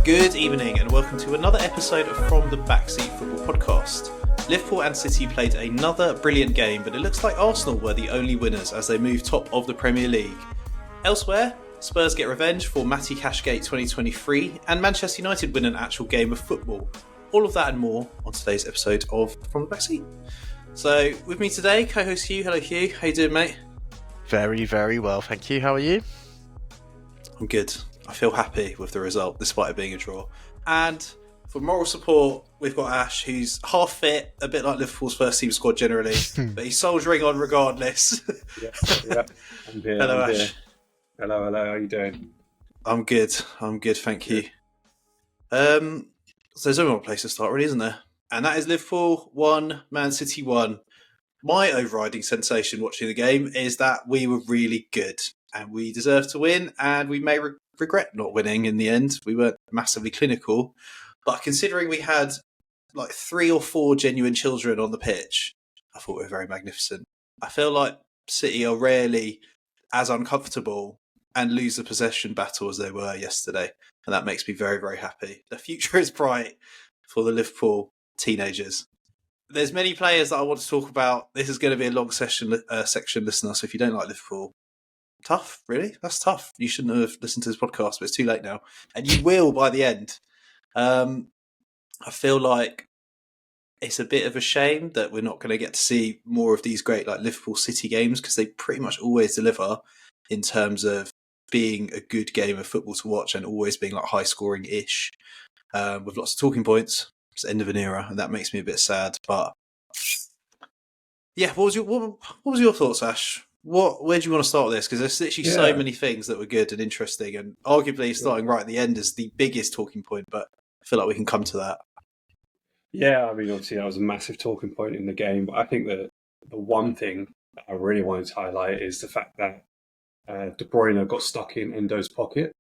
Good evening and welcome to another episode of From the Backseat Football Podcast. Liverpool and City played another brilliant game, but it looks like Arsenal were the only winners as they move top of the Premier League. Elsewhere, Spurs get revenge for Matty Cashgate 2023 and Manchester United win an actual game of football. All of that and more on today's episode of From the Backseat. So with me today, co-host Hugh. Hello Hugh, how you doing mate? Very, very well, thank you. How are you? I'm good. I feel happy with the result, despite it being a draw. And for moral support, we've got Ash, who's half fit, a bit like Liverpool's first team squad generally, but he's soldiering on regardless. Yeah. I'm here. Hello, I'm Ash. here. Hello. How you doing? I'm good, thank you. So there's only one place to start, really, isn't there? And that is Liverpool 1, Man City 1. My overriding sensation watching the game is that we were really good and we deserved to win, and we may regret not winning in the end. We weren't massively clinical, but considering we had like 3 or 4 genuine children on the pitch, I thought we were very magnificent. I feel like City are rarely as uncomfortable and lose the possession battle as they were yesterday, and that makes me very, very happy. The future is bright for the Liverpool teenagers. There's many players that I want to talk about. This is going to be a long section, listener, so if you don't like Liverpool, tough, really? That's tough. You shouldn't have listened to this podcast, but it's too late now. And you will by the end. I feel like it's a bit of a shame that we're not going to get to see more of these great like Liverpool City games, because they pretty much always deliver in terms of being a good game of football to watch and always being like high scoring-ish with lots of talking points. It's the end of an era, and that makes me a bit sad. But yeah, what was your thoughts, Ash? Where do you want to start with this? Because there's literally so many things that were good and interesting, and arguably starting right at the end is the biggest talking point, but I feel like we can come to that. Yeah, I mean, obviously that was a massive talking point in the game, but I think that the one thing that I really wanted to highlight is the fact that De Bruyne got stuck in Endo's pocket.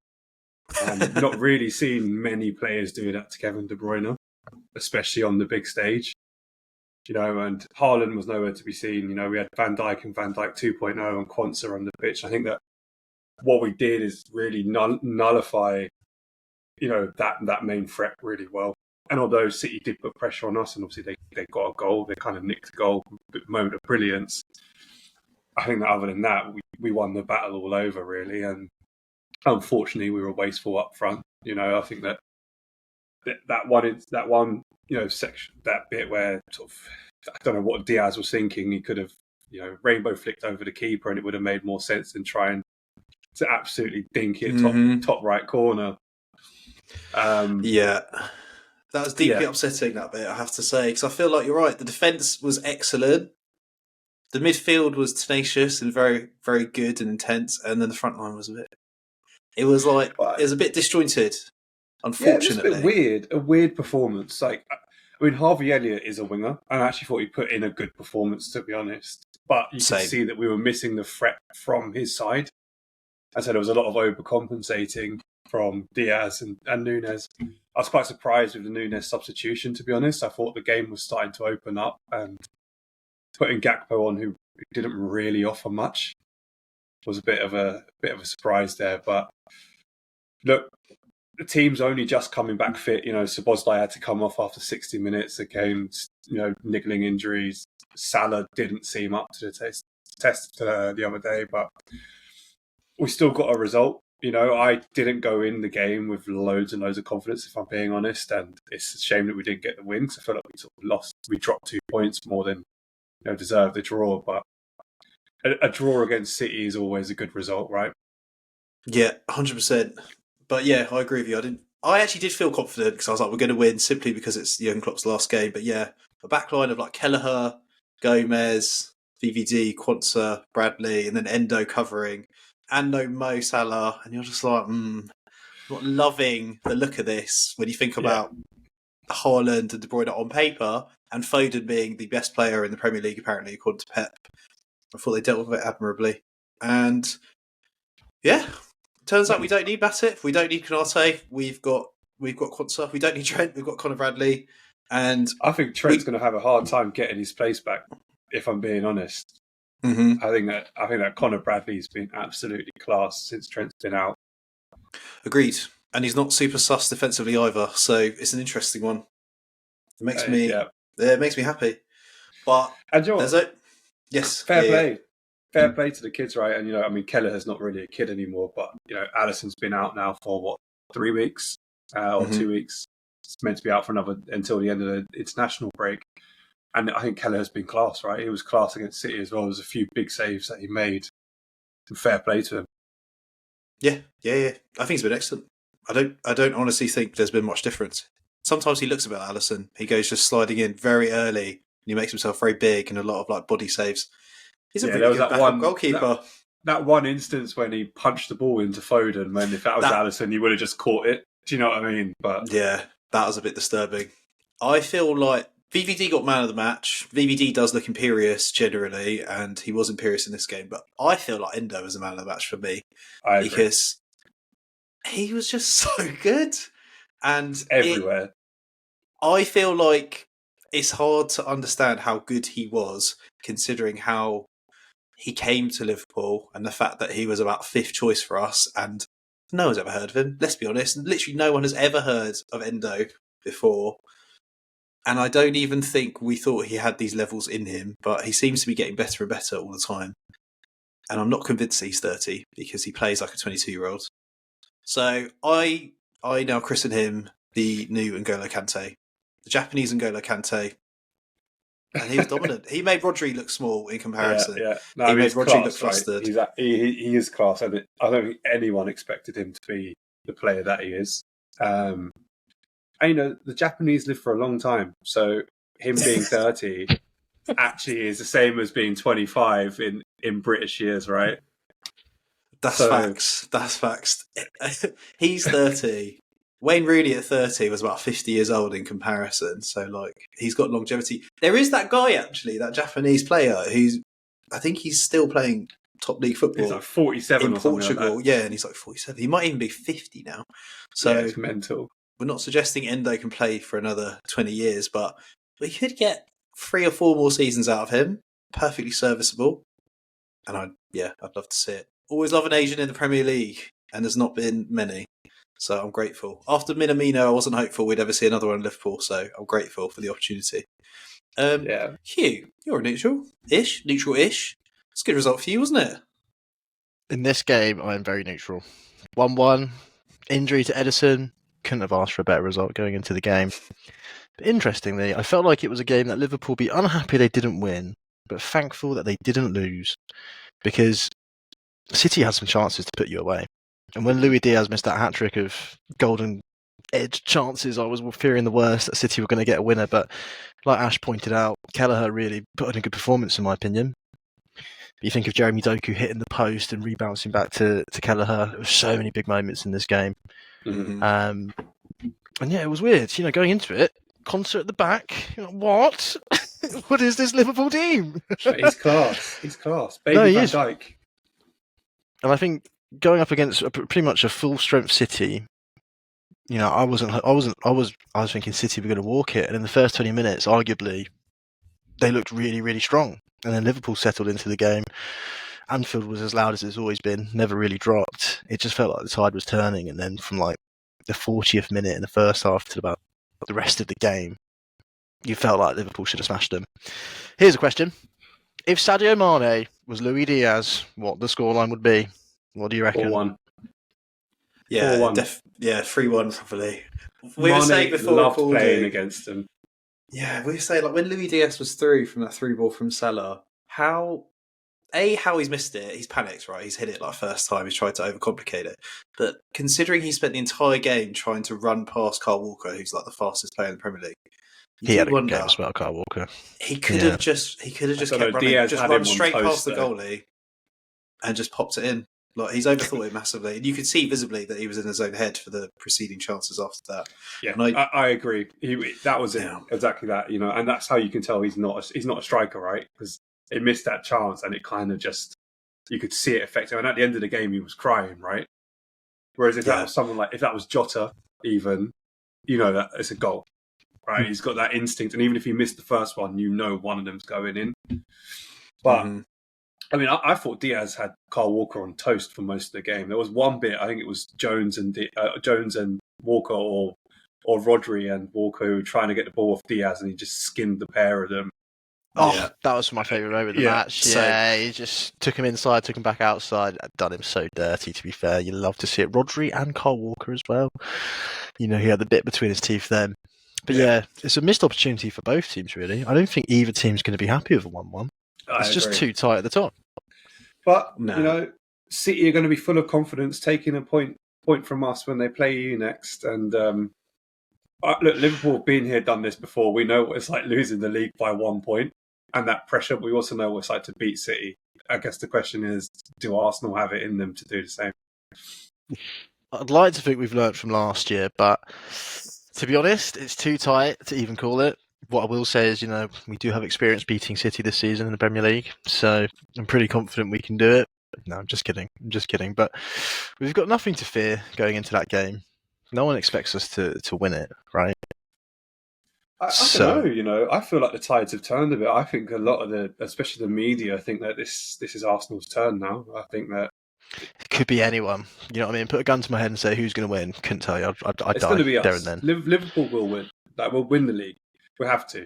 Not really seen many players do that to Kevin De Bruyne, especially on the big stage. And Haaland was nowhere to be seen. We had Van Dijk and Van Dijk 2.0 and Quansah on the pitch. I think that what we did is really nullify, that main threat really well. And although City did put pressure on us, and obviously they got a goal, they kind of nicked a goal, moment of brilliance. I think that other than that, we won the battle all over, really. And unfortunately, we were wasteful up front. I think that one section, that bit where sort of, I don't know what Diaz was thinking. He could have, rainbow flicked over the keeper, and it would have made more sense than trying to absolutely dink it top right corner. Yeah, that was deeply upsetting, that bit, I have to say, because I feel like you're right. The defence was excellent. The midfield was tenacious and very, very good and intense, and then the front line was it was a bit disjointed. Unfortunately, yeah, it was a weird performance. Harvey Elliott is a winger, and I actually thought he put in a good performance, to be honest. But you could see that we were missing the threat from his side. I said there was a lot of overcompensating from Diaz and Nunes. I was quite surprised with the Nunes substitution, to be honest. I thought the game was starting to open up, and putting Gakpo on, who didn't really offer much, was a bit of a surprise there. But look, the team's only just coming back fit. Szoboszlai had to come off after 60 minutes again, niggling injuries. Salah didn't seem up to the test the other day, but we still got a result. I didn't go in the game with loads and loads of confidence, if I'm being honest, and it's a shame that we didn't get the win, because I feel like we sort of lost. We dropped 2 points more than deserved the draw, but a draw against City is always a good result, right? Yeah, 100%. But yeah, I agree with you. I actually did feel confident, because I was like, we're going to win simply because it's Jurgen Klopp's last game. But yeah, a backline of like Kelleher, Gomez, VVD, Quansah, Bradley, and then Endo covering, and no Mo Salah, and you're just like, not loving the look of this when you think about Haaland and De Bruyne on paper, and Foden being the best player in the Premier League, apparently, according to Pep. I thought they dealt with it admirably. And yeah, turns out we don't need Matip, we don't need Konate, we've got Quansah, we don't need Trent, we've got Conor Bradley. And I think Trent's going to have a hard time getting his place back, if I'm being honest. Mm-hmm. I think that Conor Bradley's been absolutely class since Trent's been out. Agreed. and he's not super sus defensively either. So it's an interesting one. It makes me happy. But and you know there's what? yes, Fair play. Fair play to the kids, right? And, I mean, Kelleher's not really a kid anymore, but, Alisson's been out now for, 3 weeks or 2 weeks. It's meant to be out for until the end of the international break. And I think Kelleher's been class, right? He was class against City as well. There's a few big saves that he made. And fair play to him. Yeah. I think he's been excellent. I don't honestly think there's been much difference. Sometimes he looks a bit like Alisson. He goes just sliding in very early, and he makes himself very big and a lot of body saves. He's a really good backup goalkeeper. That one instance when he punched the ball into Foden, when if that was Alisson, he would have just caught it. Do you know what I mean? But yeah, that was a bit disturbing. I feel like VVD got man of the match. VVD does look imperious generally, and he was imperious in this game. But I feel like Endo was the man of the match for me because he was just so good and everywhere. I feel like it's hard to understand how good he was, considering how he came to Liverpool and the fact that he was about 5th choice for us and no one's ever heard of him. Let's be honest. Literally no one has ever heard of Endo before. And I don't even think we thought he had these levels in him, but he seems to be getting better and better all the time. And I'm not convinced he's 30 because he plays like a 22-year-old. So I now christen him the new N'Golo Kante. The Japanese N'Golo Kante. And he was dominant. He made Rodri look small in comparison. Yeah. No, he made Rodri look flustered. Right? He is class. I don't think anyone expected him to be the player that he is. And the Japanese live for a long time. So him being 30 actually is the same as being 25 in British years, right? Facts. That's facts. He's 30. Wayne Rooney at 30 was about 50 years old in comparison. So, he's got longevity. There is that guy, actually, that Japanese player, I think he's still playing top league football. He's like 47 in or Portugal. Like that. Yeah, and he's like 47. He might even be 50 now. So yeah, it's mental. We're not suggesting Endo can play for another 20 years, but we could get 3 or 4 more seasons out of him. Perfectly serviceable. And I'd love to see it. Always love an Asian in the Premier League, and there's not been many. So I'm grateful. After Minamino, I wasn't hopeful we'd ever see another one in Liverpool, so I'm grateful for the opportunity. Hugh, you're a neutral-ish. It's a good result for you, wasn't it? In this game, I'm very neutral. 1-1, injury to Edison. Couldn't have asked for a better result going into the game. But interestingly, I felt like it was a game that Liverpool would be unhappy they didn't win, but thankful that they didn't lose, because City had some chances to put you away. And when Luis Diaz missed that hat-trick of golden edge chances, I was fearing the worst, that City were going to get a winner. But like Ash pointed out, Kelleher really put in a good performance, in my opinion. You think of Jeremy Doku hitting the post and rebouncing back to Kelleher. There were so many big moments in this game. Mm-hmm. And yeah, it was weird. Going into it, Concert at the back. What? What is this Liverpool team? He's class. Baby Van Dijk. And I think going up against pretty much a full strength City, I was thinking City were going to walk it, and in the first 20 minutes, arguably, they looked really, really strong. And then Liverpool settled into the game. Anfield was as loud as it's always been, never really dropped. It just felt like the tide was turning, and then from the 40th minute in the first half to about the rest of the game, you felt like Liverpool should have smashed them. Here's a question. If Sadio Mane was Luis Diaz, what the scoreline would be? What do you reckon? 4-1. Yeah, 4-1. 3-1 probably. We were saying before loved playing against them. Yeah, we were saying when Luis Diaz was through from that through ball from Salah, how he's missed it, he's panicked, right? He's hit it first time, he's tried to overcomplicate it. But considering he spent the entire game trying to run past Kyle Walker, who's the fastest player in the Premier League, he had a good game as well, Kyle Walker. He could have just kept running, Diaz just run straight past the goalie and just popped it in. He's overthought it massively, and you could see visibly that he was in his own head for the preceding chances after that. Yeah, and I agree. That was it, exactly that. And that's how you can tell he's not a striker, right? Because he missed that chance, and it kind of just you could see it affect him. And at the end of the game, he was crying, right? Whereas if that was someone if that was Jota, even that it's a goal, right? Mm-hmm. He's got that instinct, and even if he missed the first one, one of them's going in. But I mean, I thought Diaz had Kyle Walker on toast for most of the game. There was one bit, I think it was Jones and Walker, or Rodri and Walker, who were trying to get the ball off Diaz, and he just skinned the pair of them. Oh, that was my favourite moment of the match. Yeah, he just took him inside, took him back outside. Done him so dirty, to be fair. You love to see it. Rodri and Kyle Walker as well. He had the bit between his teeth then. But yeah, it's a missed opportunity for both teams, really. I don't think either team's going to be happy with a 1-1. It's just too tight at the top. But, City are going to be full of confidence, taking a point from us when they play you next. And look, Liverpool have been here, done this before. We know what it's like losing the league by 1 point and that pressure. We also know what it's like to beat City. I guess the question is, do Arsenal have it in them to do the same? I'd like to think we've learnt from last year, but to be honest, it's too tight to even call it. What I will say is, we do have experience beating City this season in the Premier League, so I'm pretty confident we can do it. No, I'm just kidding. But we've got nothing to fear going into that game. No one expects us to win it, right? I don't know. I feel like the tides have turned a bit. I think a lot of especially the media, think that this is Arsenal's turn now. I think that it could be anyone. You know what I mean? Put a gun to my head and say who's going to win. Couldn't tell you. I'd die going to be there us. and then. Liverpool will win. We'll win the league. We have to.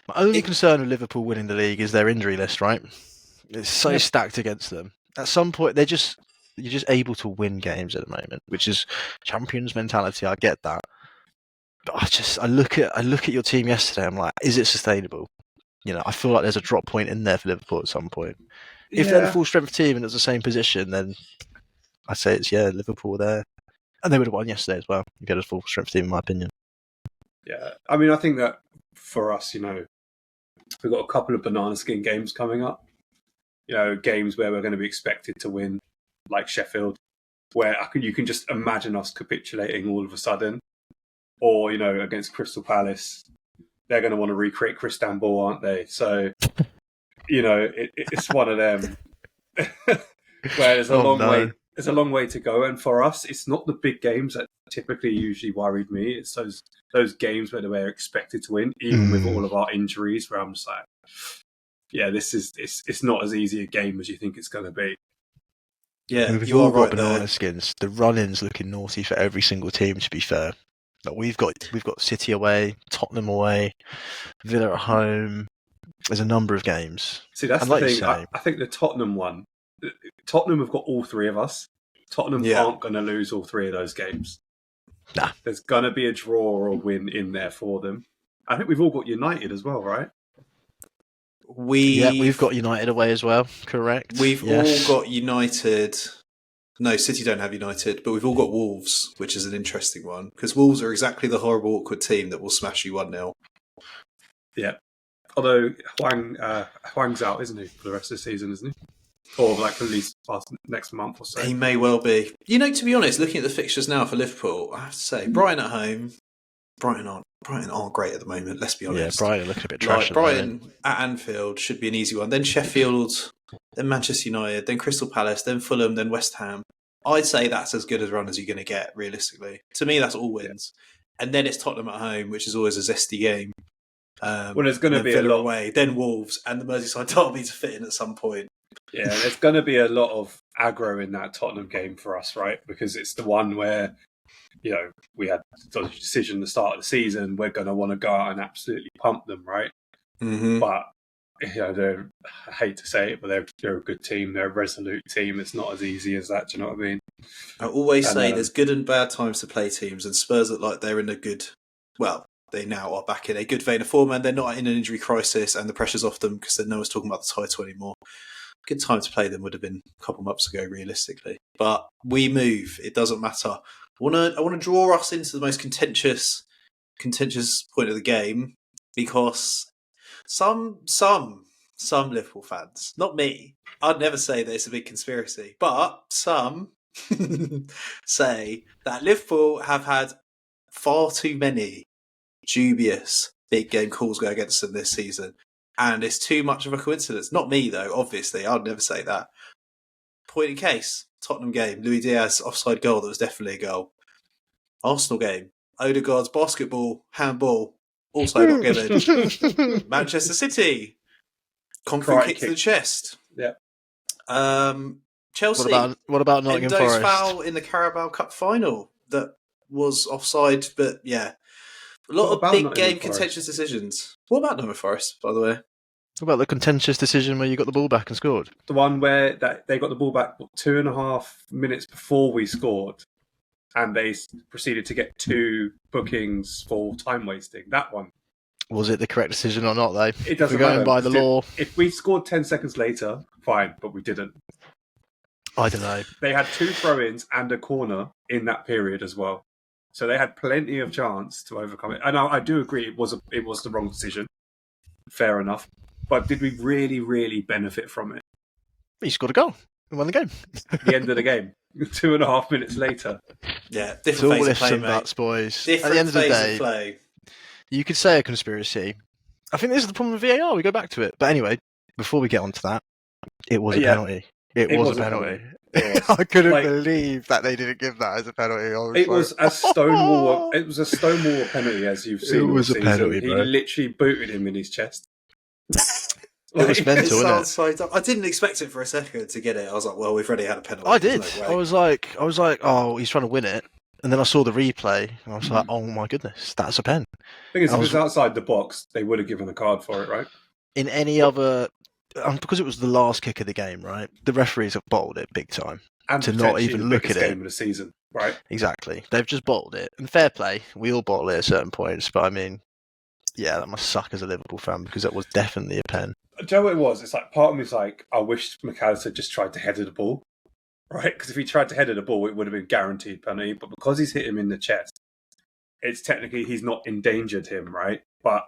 My only concern with Liverpool winning the league is their injury list, right? It's so stacked against them. At some point, you're just able to win games at the moment, which is champions mentality. I get that, but I look at your team yesterday. I'm like, is it sustainable? I feel like there's a drop point in there for Liverpool at some point. If they're the full strength team and it's the same position, then I say it's Liverpool there, and they would have won yesterday as well. You get a full strength team, in my opinion. Yeah, I mean, I think that for us, we've got a couple of banana skin games coming up. Games where we're going to be expected to win, like Sheffield, where you can just imagine us capitulating all of a sudden. Or, against Crystal Palace, they're going to want to recreate Istanbul, aren't they? So, it's one of them where there's a long way to go. And for us, it's not the big games that typically usually worried me. It's those games where we're expected to win, even with all of our injuries, where I'm just like, it's not as easy a game as you think it's going to be. Yeah, we've all got banana skins. The run-ins looking naughty for every single team, to be fair. Like we've got City away, Tottenham away, Villa at home. There's a number of games. See, that's the thing. I think the Tottenham one, Tottenham have got all three of us. Tottenham aren't going to lose all three of those games. Nah. There's going to be a draw or a win in there for them. I think we've all got United as well, right? We've got United away as well, correct? We've all got United. No, City don't have United, but we've all got Wolves, which is an interesting one, because Wolves are exactly the horrible, awkward team that will smash you 1-0. Yeah. Although Hwang's out, isn't he, for the rest of the season, isn't he? Or like at least past next month or so. He may well be. To be honest, looking at the fixtures now for Liverpool, I have to say, Brighton at home, Brighton aren't great at the moment, let's be honest. Yeah, Brighton looking a bit trash. Brighton at Anfield should be an easy one. Then Sheffield, then Manchester United, then Crystal Palace, then Fulham, then West Ham. I'd say that's as good a run as you're going to get, realistically. To me, that's all wins. Yeah. And then it's Tottenham at home, which is always a zesty game. There's going to be Villa away, then Wolves, and the Merseyside derby to fit in at some point. Yeah, there's going to be a lot of aggro in that Tottenham game for us, right? Because it's the one where, we had the decision at the start of the season, we're going to want to go out and absolutely pump them, right? Mm-hmm. But, I hate to say it, but they're a good team. They're a resolute team. It's not as easy as that, do you know what I mean? I always say there's good and bad times to play teams, and Spurs look like they're in a good, they now are back in a good vein of form, and they're not in an injury crisis, and the pressure's off them because no one's talking about the title anymore. Good time to play them would have been a couple months ago, realistically. But we move. It doesn't matter. I want to draw us into the most contentious point of the game, because some Liverpool fans, not me, I'd never say that it's a big conspiracy, but some say that Liverpool have had far too many dubious big game calls go against them this season, and it's too much of a coincidence. Not me, though, obviously. I'd never say that. Point in case, Tottenham game, Luis Diaz offside goal that was definitely a goal. Arsenal game, Odegaard's basketball, handball, also not given. Manchester City, concrete kick to the chest. Chelsea. What about Nottingham Endo's Forest? foul in the Carabao Cup final that was offside, but yeah. A lot of big game contentious decisions. What about Nottingham Forest, by the way? What about the contentious decision where you got the ball back and scored? The one where they got the ball back 2.5 minutes before we scored, and they proceeded to get 2 bookings for time wasting. That one. Was it the correct decision or not, though? It doesn't matter. We're going by the law. If we scored 10 seconds later, fine, but we didn't. I don't know. They had 2 throw-ins and a corner in that period as well. So they had plenty of chance to overcome it. And I do agree it was the wrong decision. Fair enough. But did we really, really benefit from it? He scored a goal and won the game. The end of the game. 2.5 minutes later. Yeah, different phase of play, mate. Buts, boys. Different At the end of the day, play. You could say a conspiracy. I think this is the problem with VAR. We go back to it. But anyway, before we get onto that, it was a penalty. It was a penalty. I couldn't believe that they didn't give that as a penalty. It was a Stonewall penalty, as you've seen. It was a penalty, bro. He literally booted him in his chest. It was mental, wasn't it? I didn't expect it for a second to get it. I was like, well, we've already had a penalty. I did. I was like, oh, he's trying to win it. And then I saw the replay, and I was like, oh my goodness, that's a pen. The thing is, if it was outside the box, they would have given a card for it, right? In any other... because it was the last kick of the game, right? The referees have bottled it big time. And to not even look at it. Game of the season, right? Exactly. They've just bottled it. And fair play, we all bottle it at certain points, but I mean, yeah, that must suck as a Liverpool fan because that was definitely a pen. Do you know what it was? It's like, part of me is like, I wish McAllister just tried to header the ball, right? Because if he tried to header the ball, it would have been guaranteed penalty. But because he's hit him in the chest, it's technically he's not endangered him, right? But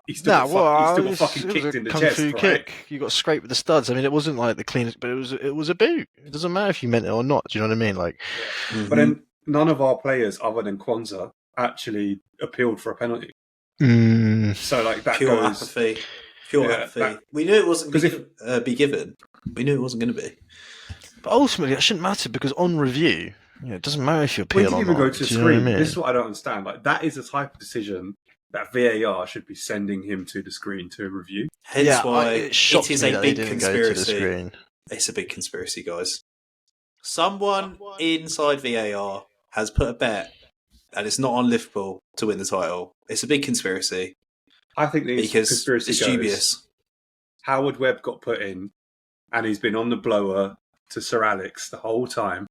he still got fucking kicked in the chest, right? Kick. You got scraped with the studs. I mean, it wasn't like the cleanest, but it was a boot. It doesn't matter if you meant it or not. Do you know what I mean? Like, But then none of our players, other than Kwanzaa, actually appealed for a penalty. So like that pure goes apathy. Pure apathy. We knew it wasn't going to be given. We knew it wasn't going to be. But ultimately, it shouldn't matter because on review, it doesn't matter if you appeal or not. We didn't even go to the screen. I mean? This is what I don't understand. Like, that is the type of decision that VAR should be sending him to the screen to review. Hence why it is a big conspiracy. It's a big conspiracy, guys. Someone inside VAR has put a bet, and it's not on Liverpool to win the title. It's a big conspiracy. I think the conspiracy it's dubious. Howard Webb got put in, and he's been on the blower to Sir Alex the whole time,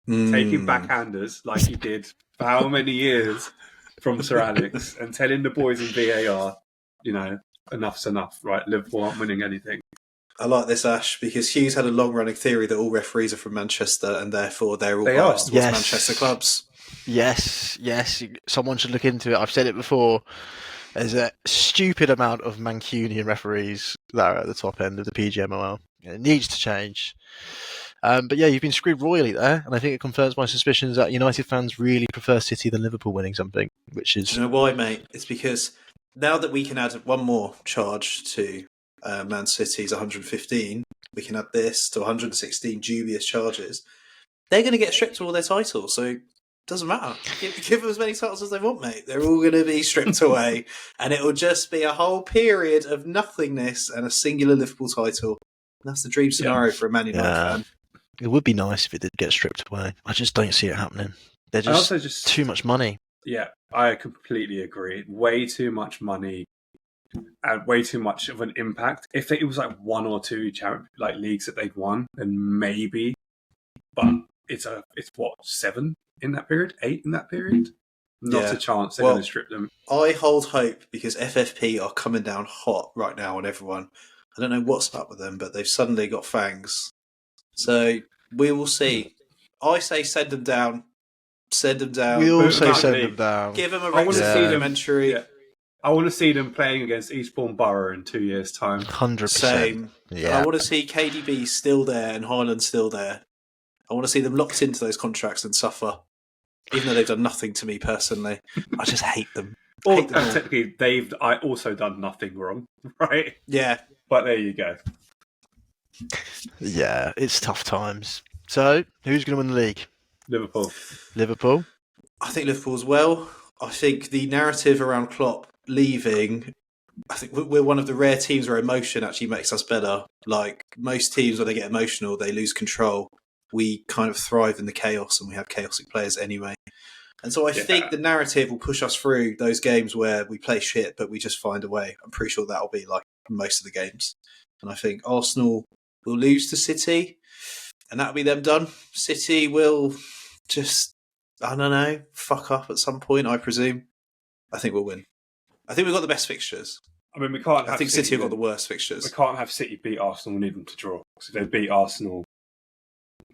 taking backhanders like he did for how many years from Sir Alex, and telling the boys in VAR, enough's enough, right? Liverpool aren't winning anything. I like this, Ash, because Hughes had a long-running theory that all referees are from Manchester, and therefore they're all biased towards Manchester clubs. Yes. Someone should look into it. I've said it before. There's a stupid amount of Mancunian referees that are at the top end of the PGMOL. It needs to change. But yeah, you've been screwed royally there, and I think it confirms my suspicions that United fans really prefer City than Liverpool winning something, which is... Do you know why, mate? It's because now that we can add one more charge to Man City's 115, we can add this to 116 dubious charges. They're going to get stripped of all their titles, so it doesn't matter. Give them as many titles as they want, mate. They're all going to be stripped away, and it will just be a whole period of nothingness and a singular Liverpool title. That's the dream scenario for a Man United fan. It would be nice if it did get stripped away. I just don't see it happening. They're just too much money. Yeah, I completely agree. Way too much money and way too much of an impact. If it was like one or two leagues that they'd won, then maybe. But it's 7 in that period, 8 in that period. Not a chance they're going to strip them. I hold hope because FFP are coming down hot right now on everyone. I don't know what's up with them, but they've suddenly got fangs. So we will see. I say send them down. Send them down. We all say send them down. Give them a documentary. Yeah. I want to see them playing against Eastbourne Borough in 2 years' time. 100%. Same. Yeah. I want to see KDB still there and Haaland still there. I want to see them locked into those contracts and suffer, even though they've done nothing to me personally. I just hate them. Technically, they've also done nothing wrong, right? Yeah. But there you go. Yeah, it's tough times. So, who's going to win the league? Liverpool. I think Liverpool as well. I think the narrative around Klopp leaving I think we're one of the rare teams where emotion actually makes us better. Like most teams, when they get emotional, they lose control. We kind of thrive in the chaos, and we have chaotic players anyway. And so I think the narrative will push us through those games where we play shit, but we just find a way. I'm pretty sure that'll be like most of the games. And I think Arsenal will lose to City, and that'll be them done. City will just, I don't know, fuck up at some point, I presume. I think we'll win. I think we've got the best fixtures. I mean, we can't. I think City have got the worst fixtures. We can't have City beat Arsenal and need them to draw. Because if they beat Arsenal,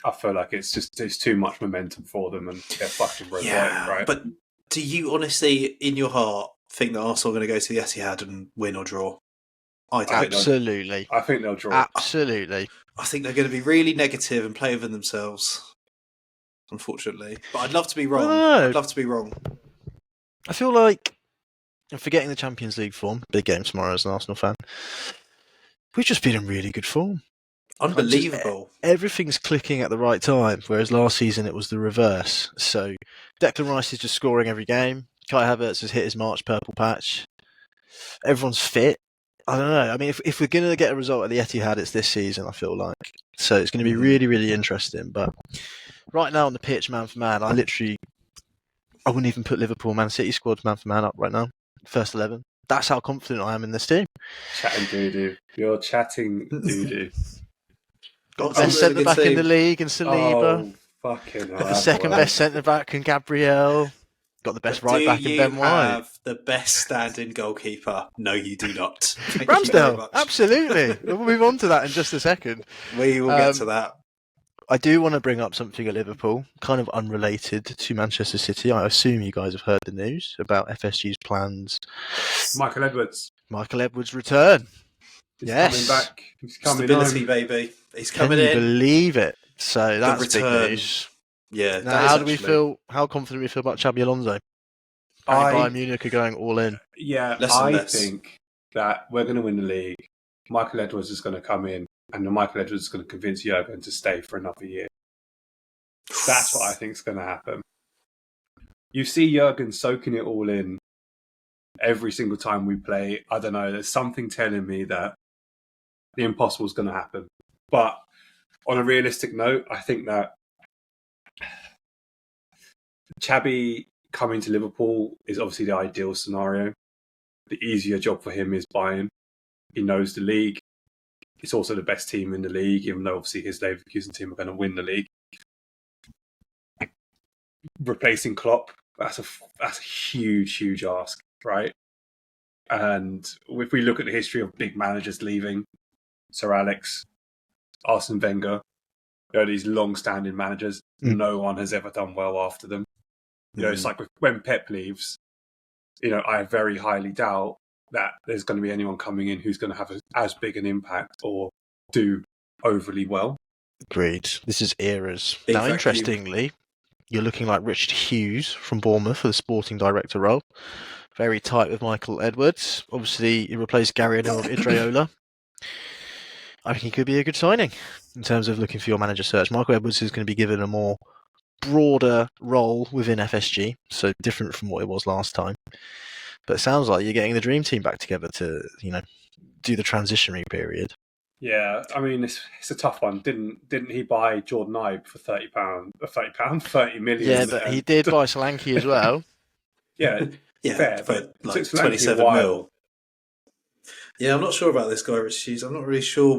I feel like it's too much momentum for them and they're fucking robotic, right? But do you honestly, in your heart, think that Arsenal are going to go to the Etihad and win or draw? I don't. Absolutely. I think they'll draw. Absolutely. I think they're going to be really negative and play within themselves, unfortunately. But I'd love to be wrong. I'd love to be wrong. I feel like, I'm forgetting the Champions League form, big game tomorrow as an Arsenal fan, we've just been in really good form. Unbelievable. Everything's clicking at the right time, whereas last season it was the reverse. So Declan Rice is just scoring every game. Kai Havertz has hit his March purple patch. Everyone's fit. I don't know. I mean, if we're going to get a result at the Etihad, it's this season, I feel like. So it's going to be really, really interesting. But right now on the pitch, man for man, I wouldn't even put Liverpool Man City squad man for man up right now. First 11. That's how confident I am in this team. Chatting doo-doo. You're chatting doo-doo. Got the best centre-back in the league in Saliba. Oh, fucking hell. Got the second best centre-back in Gabriel. Got the best right-back in Ben White. Do you have the best standing goalkeeper? No, you do not. Ramsdale, absolutely. We'll move on to that in just a second. We will get to that. I do want to bring up something at Liverpool, kind of unrelated to Manchester City. I assume you guys have heard the news about FSG's plans. Michael Edwards' return. He's coming back. He's coming Stability, on. Baby. He's coming in. in. Can you believe it? So that's big news. Yeah. Now, how do we feel? How confident do we feel about Xabi Alonso? Bayern Munich are going all in. Yeah, I think that we're going to win the league. Michael Edwards is going to come in, and Michael Edwards is going to convince Jurgen to stay for another year. That's what I think is going to happen. You see Jurgen soaking it all in every single time we play. I don't know. There's something telling me that the impossible is going to happen. But on a realistic note, I think that Xabi coming to Liverpool is obviously the ideal scenario. The easier job for him is Bayern. He knows the league. It's also the best team in the league, even though obviously his Leverkusen team are going to win the league. Replacing Klopp, that's a huge, huge ask, right? And if we look at the history of big managers leaving, Sir Alex, Arsene Wenger, these long-standing managers, no one has ever done well after them. It's like when Pep leaves, I very highly doubt that there's going to be anyone coming in who's going to have as big an impact or do overly well. Agreed. This is eras. Now, interestingly, you're looking like Richard Hughes from Bournemouth for the sporting director role. Very tight with Michael Edwards. Obviously, he replaced Gary O'Neill with Idreola. I think he could be a good signing in terms of looking for your manager search. Michael Edwards is going to be given a more broader role within FSG, so different from what it was last time. But it sounds like you're getting the dream team back together to, do the transitionary period. Yeah, I mean it's a tough one. Didn't he buy Jordan Ibe for £30 million? Yeah, but he did buy Solanke as well. Yeah, fair, but like 27 mil. Yeah, I'm not sure about this guy, Rich Hughes. I'm not really sure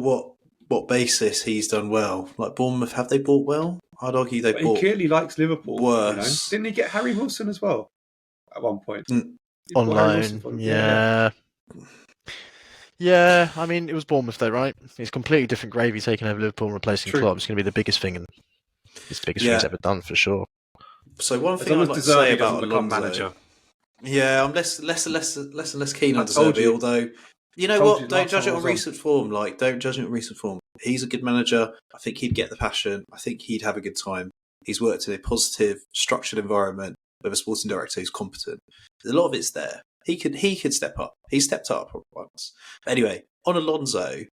what basis he's done well. Like Bournemouth, have they bought well? I'd argue they bought. He clearly likes Liverpool. Worse. Didn't he get Harry Wilson as well at one point? On loan, yeah. Yeah, I mean, it was Bournemouth though, right? It's completely different gravy taking over Liverpool and replacing Klopp. It's going to be the biggest thing, and it's the biggest thing he's ever done for sure. So one thing I'd like to say about Alonso, manager. Yeah, I'm less and less keen on De Zerbi, although, you know what? Don't judge it on recent form. Don't judge it on recent form. He's a good manager. I think he'd get the passion. I think he'd have a good time. He's worked in a positive, structured environment with a sporting director who's competent. A lot of it's there. He could step up. He stepped up once. But anyway, on Alonso,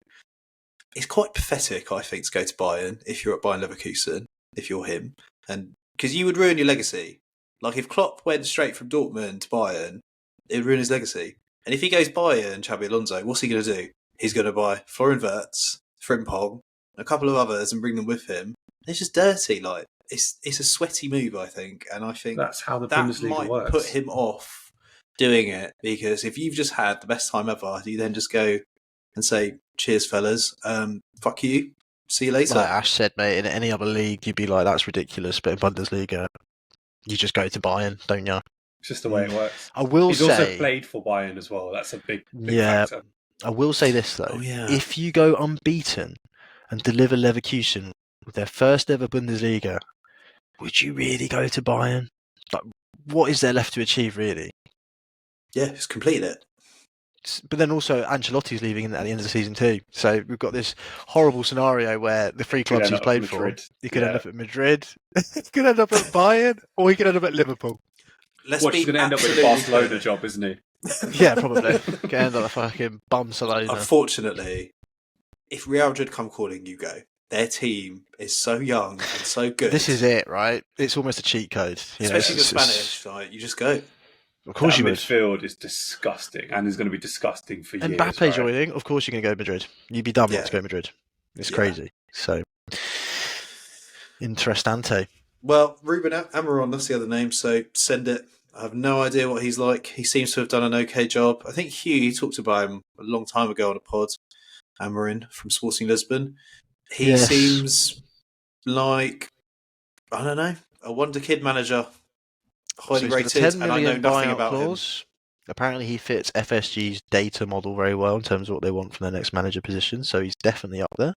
it's quite pathetic, I think, to go to Bayern if you're at Bayern Leverkusen, if you're him, and because you would ruin your legacy. Like if Klopp went straight from Dortmund to Bayern, it would ruin his legacy. And if he goes Bayern, Xabi Alonso, what's he going to do? He's going to buy Florian Wirtz, Frimpong, a couple of others, and bring them with him. It's just dirty. Like it's a sweaty move, I think, and I think that's how the that Bundesliga might works. put him off doing it, because if you've just had the best time ever, do you then just go and say, "Cheers, fellas, fuck you, see you later"? Like Ash said, mate, in any other league, you'd be like, "That's ridiculous," but in Bundesliga, you just go to Bayern, don't you? It's just the way it works. I will He's say, also played for Bayern as well. That's a big factor. I will say this though: if you go unbeaten and deliver Leverkusen with their first ever Bundesliga, would you really go to Bayern? Like, what is there left to achieve, really? Yeah, just complete it. But then also Ancelotti's leaving at the end of the season too. So we've got this horrible scenario where the three clubs he's played for, he could end up at Madrid, he could end up at Bayern, or he could end up at Liverpool. He's going to end up with a Barcelona job, isn't he? Yeah, probably. Could end up a fucking Barcelona. Unfortunately, if Real Madrid come calling, you go. Their team is so young and so good. This is it, right? It's almost a cheat code. Especially the Spanish, like, you just go. Of course you would. Midfield is disgusting, and is going to be disgusting for years. Mbappe joining, of course you're going to go Madrid. You'd be dumb not to go Madrid. It's crazy. So, interessante. Well, Ruben Amorim, that's the other name, so send it. I have no idea what he's like. He seems to have done an okay job. I think Hugh talked about him a long time ago on a pod, Amorim from Sporting Lisbon. He seems like, I don't know, a wonder kid manager. Highly rated, and I know nothing about him. Apparently he fits FSG's data model very well in terms of what they want from their next manager position, so he's definitely up there.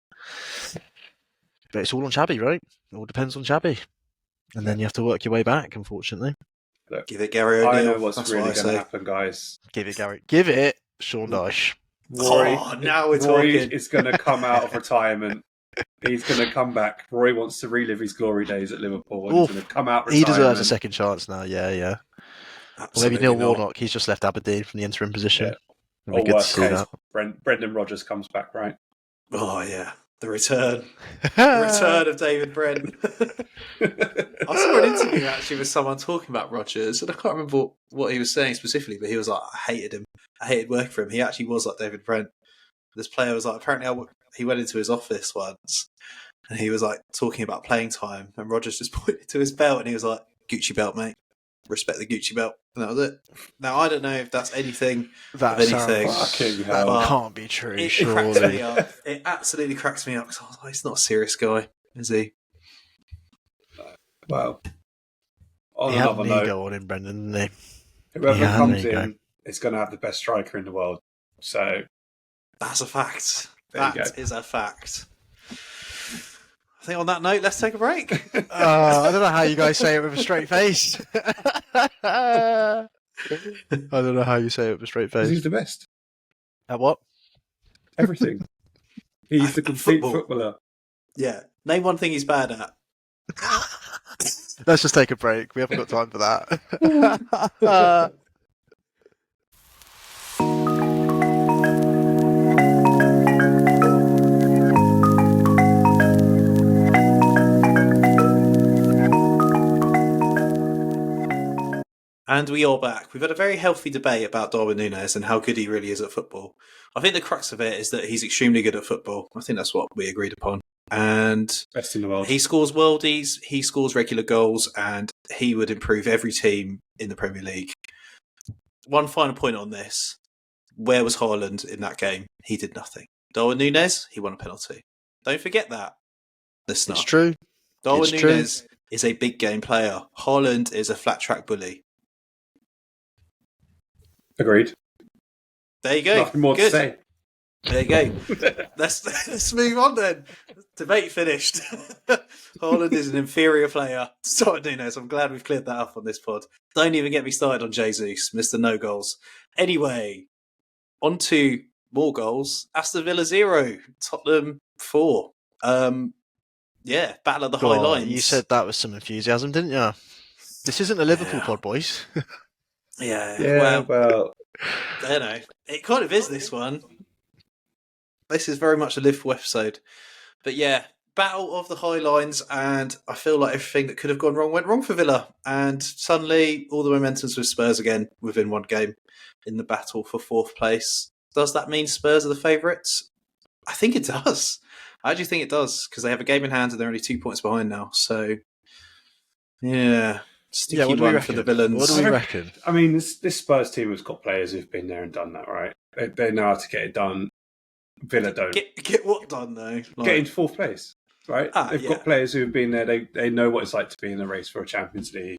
But it's all on Xabi, right? It all depends on Xabi. And then you have to work your way back, unfortunately. Look, give it Gary O'Neill. I know what's really going to happen, guys. Give it Gary. Give it Sean Dyche. Roy, now we're talking. Is going to come out of retirement. He's going to come back. Roy wants to relive his glory days at Liverpool. And he's going to come out. He deserves a second chance now. Yeah. Or maybe Neil Warnock. He's just left Aberdeen from the interim position. Yeah. Or worst case, Brendan Rodgers comes back, right? Oh yeah, the return of David Brent. I saw an interview actually with someone talking about Rodgers, and I can't remember what he was saying specifically, but he was like, I hated him. I hated working for him. He actually was like David Brent. This player was like, apparently he went into his office once and he was like talking about playing time, and Rodgers just pointed to his belt and he was like, Gucci belt, mate. Respect the Gucci belt. And that was it. Now, I don't know if that's anything of anything. That can't be true, surely. It cracks me up. It absolutely cracks me up because I was like, he's not a serious guy, is he? Well, on he had another an note, ego on him, Brendan, didn't he? Whoever comes in is going to have the best striker in the world. So that's a fact. That is a fact. I think on that note, let's take a break. I don't know how you guys say it with a straight face. I don't know how you say it with a straight face. He's the best. At what? Everything. He's the complete footballer. Yeah. Name one thing he's bad at. Let's just take a break. We haven't got time for that. And we are back. We've had a very healthy debate about Darwin Núñez and how good he really is at football. I think the crux of it is that he's extremely good at football. I think that's what we agreed upon. And best in the world. He scores worldies, he scores regular goals, and he would improve every team in the Premier League. One final point on this. Where was Haaland in that game? He did nothing. Darwin Núñez, he won a penalty. Don't forget that. Listener. It's true. Darwin Núñez is a big game player. Haaland is a flat track bully. Agreed. There you go. Nothing more to say. There you go. Let's move on then. Debate finished. Haaland is an inferior player. Sorry, Núñez. I'm glad we've cleared that up on this pod. Don't even get me started on Jesus, Mr. No Goals. Anyway, on to more goals. Aston Villa 0, Tottenham 4. Yeah, battle of the high lines. You said that with some enthusiasm, didn't you? This isn't a Liverpool pod, boys. Yeah, well, I don't know. It kind of is this one. This is very much a Liverpool episode. But yeah, battle of the high lines, and I feel like everything that could have gone wrong went wrong for Villa. And suddenly, all the momentum's with Spurs again within one game in the battle for fourth place. Does that mean Spurs are the favourites? I think it does. I actually think it does, because they have a game in hand and they're only 2 points behind now. So, yeah, sticky one for the Villains. What do we reckon? I mean, this Spurs team has got players who've been there and done that, right? They know how to get it done. Villa don't. Get what done, though? Get into fourth place, right? They've got players who've been there. They know what it's like to be in the race for a Champions League.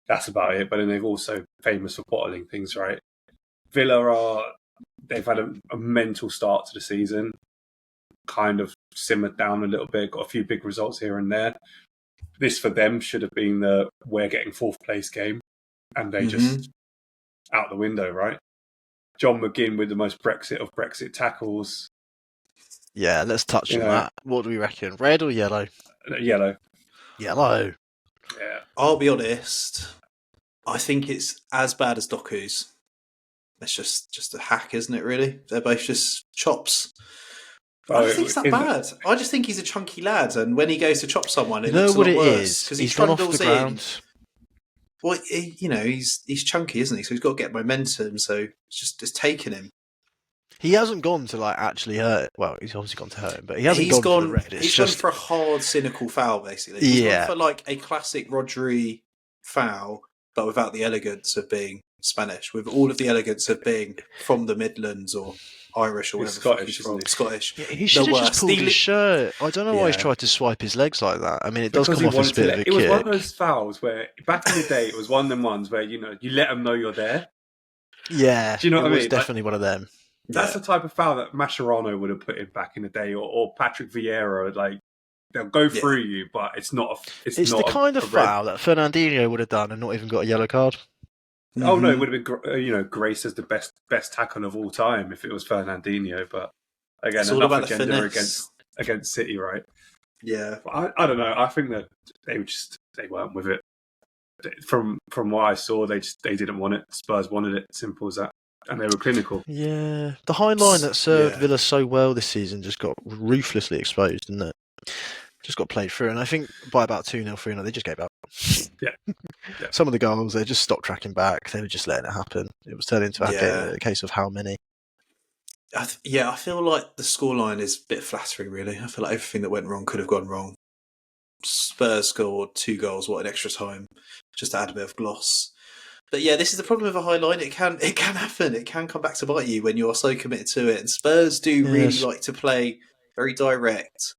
That's about it. But then they've also famous for bottling things, right? Villa they've had a mental start to the season, kind of simmered down a little bit, got a few big results here and there. This for them should have been we're getting fourth place game, and they just out the window, right? John Mcguinn with the most Brexit of Brexit tackles. Yeah, let's touch on that. What do we reckon? Red or yellow? Yellow. Yellow. Yeah. I'll be honest. I think it's as bad as Doku's. It's just a hack, isn't it, really? They're both just chops. I don't think it's that bad. I just think he's a chunky lad, and when he goes to chop someone, it looks a lot worse. Because he trundles in. Well, he's chunky, isn't he? So he's got to get momentum, so it's taken him. He hasn't gone to actually hurt. Well, he's obviously gone to hurt him, but he hasn't gone for the red. He's gone for a hard, cynical foul, basically. He's gone for a classic Rodri foul, but without the elegance of being Spanish, with all of the elegance of being from the Midlands or Irish or whatever. Scottish, Scottish. Yeah, he should have just pulled his shirt. I don't know why he's tried to swipe his legs like that. I mean, it does come off as a bit of a kick. It was one of those fouls where, back in the day, it was one of them ones where, you let them know you're there. Yeah. Do you know what I mean? It was definitely one of them. That's the type of foul that Mascherano would have put in back in the day, or Patrick Vieira. They'll go through you, but it's not. It's not the kind of foul that Fernandinho would have done and not even got a yellow card. Mm-hmm. Oh no, it would have been Grace as the best tackle of all time if it was Fernandinho. But again, it's enough agenda against City, right? Yeah, I don't know. I think that they weren't with it. From what I saw, they didn't want it. Spurs wanted it. Simple as that. And they were clinical. Yeah, the high line that served Villa so well this season just got ruthlessly exposed, didn't it? Just got played through, and I think by about 2-0, 3-0, they just gave up. Yeah. Some of the goals, they just stopped tracking back. They were just letting it happen. It was turning into a case of how many. I feel like the scoreline is a bit flattering, really. I feel like everything that went wrong could have gone wrong. Spurs scored 2 goals, what, in extra time, just to add a bit of gloss. But yeah, this is the problem with a high line. It can happen. It can come back to bite you when you're so committed to it. And Spurs do really like to play very direct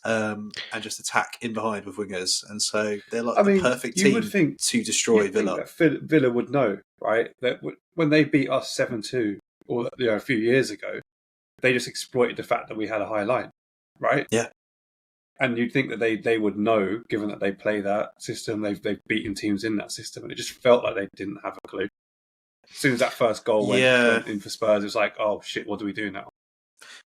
and just attack in behind with wingers. And so they're the perfect team to destroy Villa. Villa would know, right? That when they beat us 7-2 or a few years ago, they just exploited the fact that we had a high line, right? Yeah. And you'd think that they would know, given that they play that system, they've beaten teams in that system, and it just felt like they didn't have a clue. As soon as that first goal went in for Spurs, it was like, oh shit, what do we do now?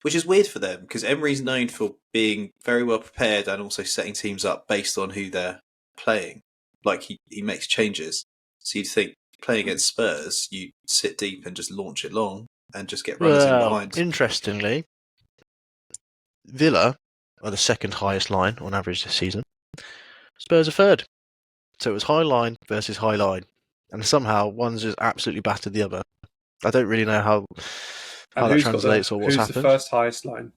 Which is weird for them, because Emery's known for being very well prepared and also setting teams up based on who they're playing. Like, he makes changes. So you'd think, playing against Spurs, you sit deep and just launch it long and just get runners in behind. Interestingly, Villa are the second highest line on average this season. Spurs are third. So it was high line versus high line. And somehow one's just absolutely battered the other. I don't really know how that translates or what's happened. Who's the first highest line?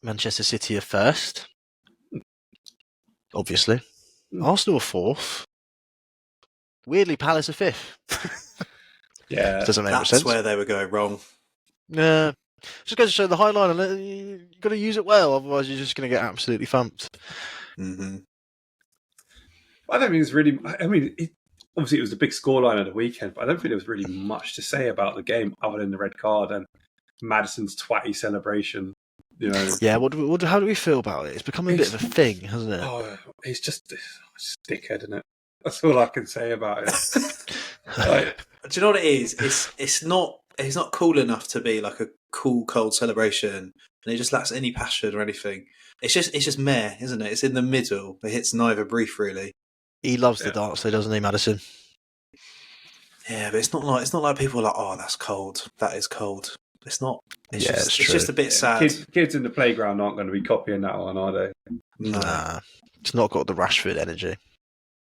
Manchester City are first. Obviously. Arsenal are fourth. Weirdly, Palace are fifth. Yeah. Doesn't make sense. That's where they were going wrong. Yeah. Just goes to show the high line, and you've got to use it well, otherwise you're just going to get absolutely thumped. Mm-hmm. I don't think it's really. Obviously it was the big scoreline of the weekend, but I don't think there was really much to say about the game other than the red card and Maddison's twatty celebration. Yeah. How do we feel about it? It's becoming a bit of a thing, hasn't it? Oh, he's just a dickhead, isn't it? That's all I can say about it. Do you know what it is? It's not. He's not cool enough to be like a cool, cold celebration, and he just lacks any passion or anything. It's just meh, isn't it? It's in the middle. It hits neither brief, really. He loves the dance, though, doesn't he, Maddison? Yeah, but it's not like people are like, oh, that's cold. That is cold. It's not. It's Yeah, just it's it's true. just a bit sad. Kids in the playground aren't going to be copying that one, are they? Nah, it's not got the Rashford energy.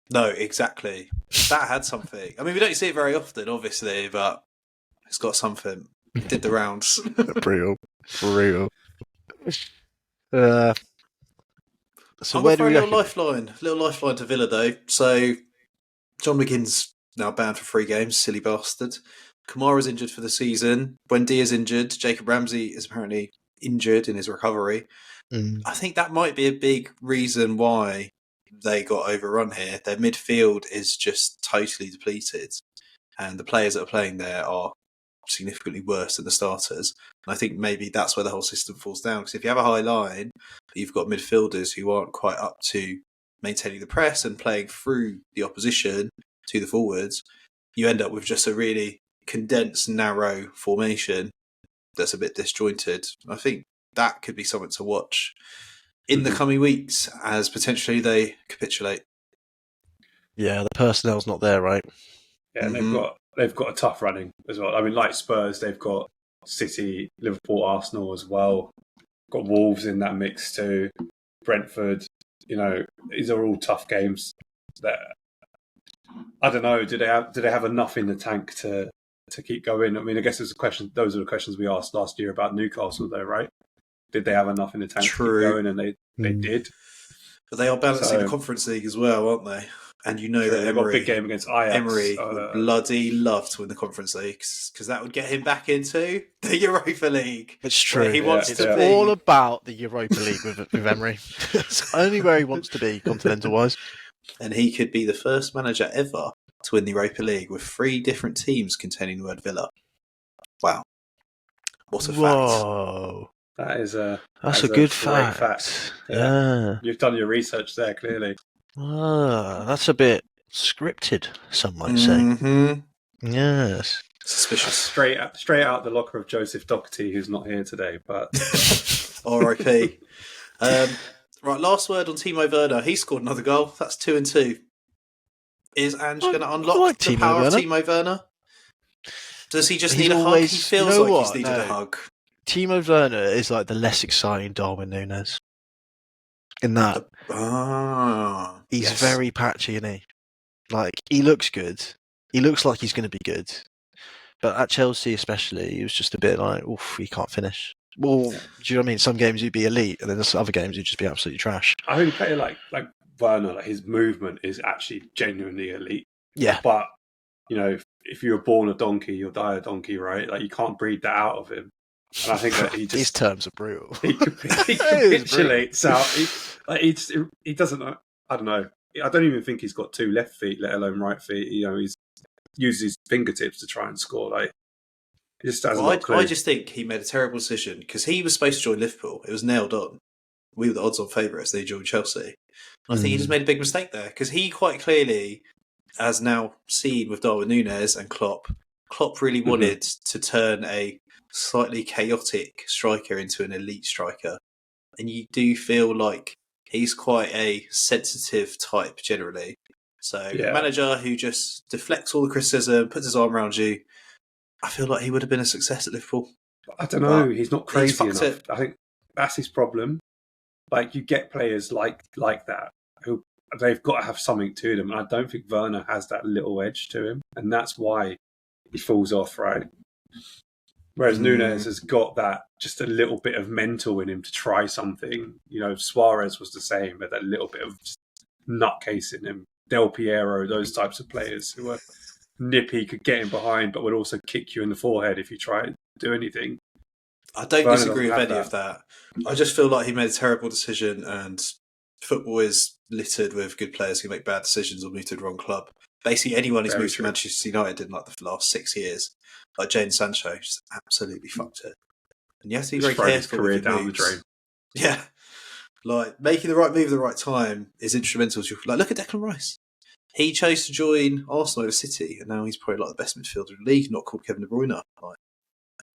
No, exactly. That had something. I mean, we don't see it very often, obviously, but it's got something. It did the rounds. Brutal. So I'm where going to do throw we a reckon? little lifeline to Villa, though. So, John McGinn's now banned for 3 games, silly bastard. Kamara's injured for the season. Buendia's injured. Jacob Ramsey is apparently injured in his recovery. I think that might be a big reason why they got overrun here. Their midfield is just totally depleted, and the players that are playing there are significantly worse than the starters. And I think maybe that's where the whole system falls down. Because if you have a high line, but you've got midfielders who aren't quite up to maintaining the press and playing through the opposition to the forwards, you end up with just a really condensed, narrow formation that's a bit disjointed. I think that could be something to watch in the coming weeks as potentially they capitulate. Yeah, the personnel's not there, right? Yeah, and they've got a tough running as well. I mean, like Spurs, they've got City, Liverpool, Arsenal as well. Got Wolves in that mix too. Brentford. These are all tough games. That I don't know. Do they have enough in the tank to keep going? I mean, I guess it's a question. Those are the questions we asked last year about Newcastle, though, right? Did they have enough in the tank to keep going? And they did. But they are balancing the Conference League as well, aren't they? And you know that they've got a big game against Ajax. Emery would bloody love to win the Conference League because that would get him back into the Europa League. It's true. He wants to be. All about the Europa League with Emery. It's only where he wants to be, continental-wise. And he could be the first manager ever to win the Europa League with 3 different teams containing the word Villa. Wow. What a fact. Whoa. That's a good fact. Yeah. You've done your research there, clearly. That's a bit scripted, some might say. Yes. Suspicious. Straight out the locker of Joseph Doherty, who's not here today, but R.I.P. Right, last word on Timo Werner. He scored another goal. That's 2-2. Is Ange going to unlock the power of Timo Werner? Does he just need a hug? He feels like he's needed a hug. Timo Werner is like the less exciting Darwin Núñez. In that, he's very patchy, isn't he? Like, he looks good. He looks like he's going to be good. But at Chelsea especially, he was just a bit like, oof, he can't finish. Well, do you know what I mean? Some games he'd be elite, and then there's other games he'd just be absolutely trash. I think a player like Werner, like his movement is actually genuinely elite. Yeah. But, if you were born a donkey, you'll die a donkey, right? Like, you can't breed that out of him. And I think that he just... His terms are brutal. He capitulates out. He doesn't... I don't know. I don't even think he's got 2 left feet, let alone right feet. He's uses his fingertips to try and score. Like, he just has I just think he made a terrible decision because he was supposed to join Liverpool. It was nailed on. We were the odds-on favourites. They joined Chelsea. I think he just made a big mistake there because he quite clearly, as now seen with Darwin Núñez and Klopp really wanted to turn a slightly chaotic striker into an elite striker. And you do feel like he's quite a sensitive type generally. So a manager who just deflects all the criticism, puts his arm around you, I feel like he would have been a success at Liverpool. I don't know. He's not crazy enough. I think that's his problem. Like, you get players like that who they've got to have something to them. And I don't think Werner has that little edge to him. And that's why he falls off, right? Whereas Núñez has got that just a little bit of mental in him to try something. Suarez was the same, but that little bit of nutcase in him. Del Piero, those types of players who were nippy, could get in behind, but would also kick you in the forehead if you try to do anything. I don't disagree with any of that. I just feel like he made a terrible decision, and football is littered with good players who make bad decisions or move to the wrong club. Basically, anyone who's moved to Manchester United in like the last 6 years, like Jadon Sancho, just absolutely fucked it. And you have to be very careful with your moves. Yeah. Like, making the right move at the right time is instrumental to... Like, look at Declan Rice. He chose to join Arsenal over City, and now he's probably like the best midfielder in the league, not called Kevin De Bruyne. Like,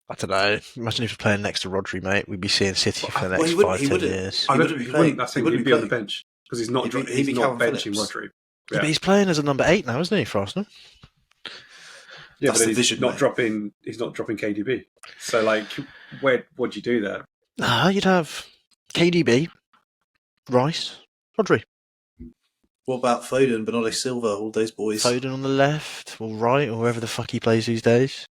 I don't know. Imagine if he was playing next to Rodri, mate. We'd be seeing City for the next 5-10 years. He wouldn't be playing. I think he'd be on the bench because he's not benching Rodri. Yeah. But he's playing as a number 8 now, isn't he, for Arsenal? Yeah, That's but the he's vision, not mate. dropping. He's not dropping KDB. So, like, what'd you do there? You'd have KDB, Rice, Rodri. What about Foden, Bernardo Silva, all those boys? Foden on the left or right or wherever the fuck he plays these days.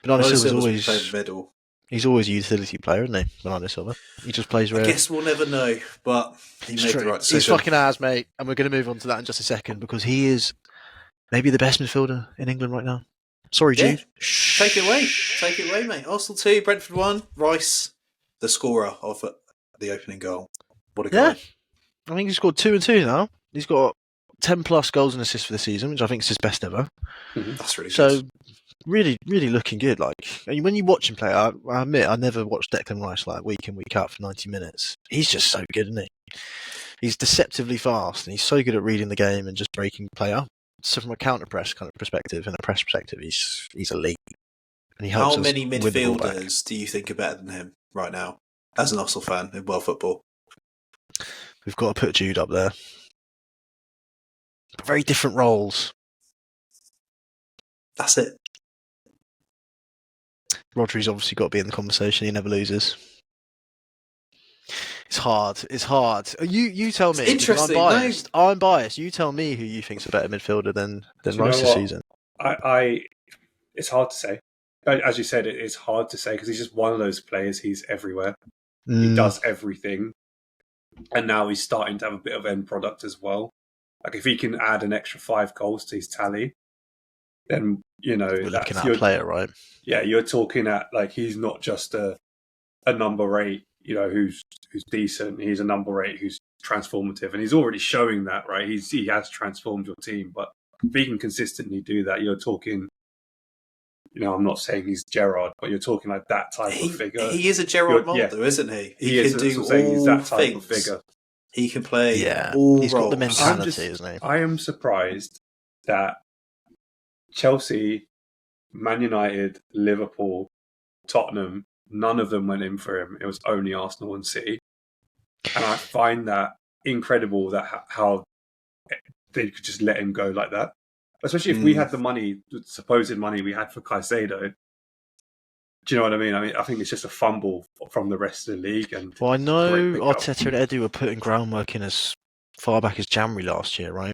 Bernardo Bernardo Silva's Silva's always playing middle. he's always a utility player, isn't he? Bernardo Silva. He just plays I where. guess we'll never know, but he It's made true. the right decision. He's fucking ours, mate, and we're going to move on to that in just a second because he is maybe the best midfielder in England right now. Sorry, Yeah. Jude. Take it away. Take it away, mate. Arsenal 2, Brentford 1. Rice, the scorer of the opening goal. What a Yeah. guy. I think he's scored 2 and 2 now. He's got 10 plus goals and assists for the season, which I think is his best ever. That's really So, good. really, really looking good. Like, and when you watch him play, I admit I never watched Declan Rice like week in, week out for 90 minutes. He's just so good, isn't he? He's deceptively fast, and he's so good at reading the game and just breaking play up. So, from a counter press kind of perspective and a press perspective, he's elite. And he helps How us many win the ball back. midfielders do you think are better than him right now, as an Arsenal fan in world football? We've got to put Jude up there. Very different roles. That's it. Rodri's obviously got to be in the conversation. He never loses. It's hard. It's hard. You tell me. It's interesting. I'm biased. No. I'm biased. You tell me who you think's a better midfielder than Rice this season. It's hard to say. As you said, it's hard to say because he's just one of those players. He's everywhere. He does everything. And now he's starting to have a bit of end product as well. Like, if he can add an extra 5 goals to his tally, then, you know... We're looking at a player, right? Yeah, you're talking at, like, he's not just a number 8, you know, who's decent. He's a number 8 who's transformative. And he's already showing that, right? He has transformed your team. But if he can consistently do that, you're talking... You know, I'm not saying he's Gerrard, but you're talking like that type of figure. He is a Gerrard model, isn't he? He can do all that type things. of figure. He can play all he's roles. Got the mentality, isn't he? I am surprised that Chelsea, Man United, Liverpool, Tottenham, none of them went in for him. It was only Arsenal and City. And I find that incredible that how they could just let him go like that. Especially if we had the money, the supposed money we had for Caicedo. Do you know what I mean? I think it's just a fumble from the rest of the league. And well, I know Arteta and Edu were putting groundwork in as far back as January last year, right?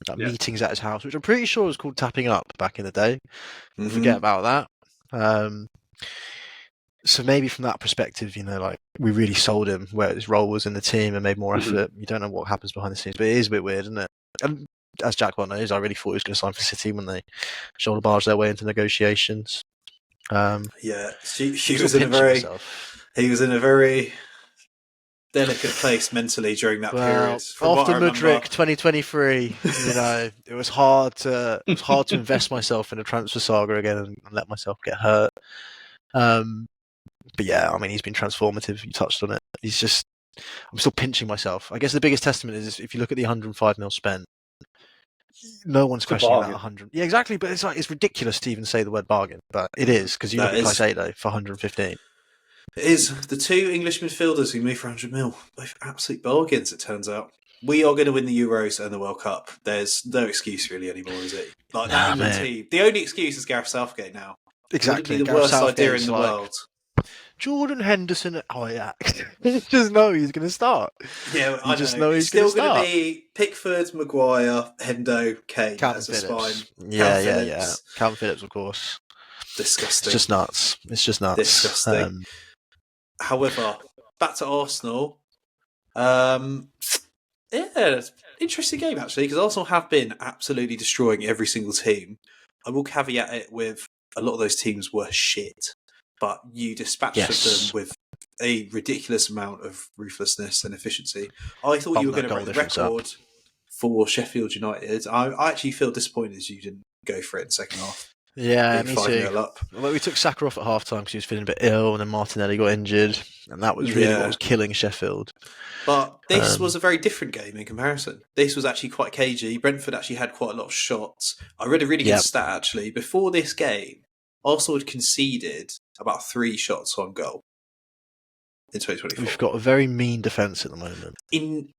Like meetings at his house, which I'm pretty sure was called tapping up back in the day. Forget about that. So maybe from that perspective, you know, like we really sold him where his role was in the team and made more effort. You don't know what happens behind the scenes, but it is a bit weird, isn't it? And as Jack well knows, I really thought he was going to sign for City when they shoulder barged their way into negotiations. He was in a very delicate place mentally during that period. After Mudryk 2023, you know, it was hard to invest myself in a transfer saga again and let myself get hurt. But yeah, I mean, he's been transformative. You touched on it. I'm still pinching myself. I guess the biggest testament is if you look at the 105 mil spent, no one's questioning that 100. Yeah, exactly. But it's ridiculous to even say the word bargain. But it is, because you look at Caicedo for 115. It is. The 2 English midfielders who moved for 100 mil. Both absolute bargains, it turns out. We are going to win the Euros and the World Cup. There's no excuse really anymore, is it? Like that England team. The only excuse is Gareth Southgate now. Exactly. It would be the worst idea in the world. Jordan Henderson at Ajax. You just know he's going to start. Yeah, I just know he's going to start. Still going to be Pickford, Maguire, Hendo, Kane as a spine. Yeah. Calvin Phillips, of course. Disgusting. It's just nuts. Disgusting. However, back to Arsenal. Interesting game actually, because Arsenal have been absolutely destroying every single team. I will caveat it with a lot of those teams were shit. But you dispatched them with a ridiculous amount of ruthlessness and efficiency. I thought you were going to break the record for Sheffield United. I actually feel disappointed as you didn't go for it in the second half. Yeah, me too. Well, we took Saka off at half time because he was feeling a bit ill, and then Martinelli got injured, and that was really what was killing Sheffield. But this was a very different game in comparison. This was actually quite cagey. Brentford actually had quite a lot of shots. I read a really good stat actually. Before this game, Arsenal had conceded about 3 shots on goal in 2024. We've got a very mean defence at the moment.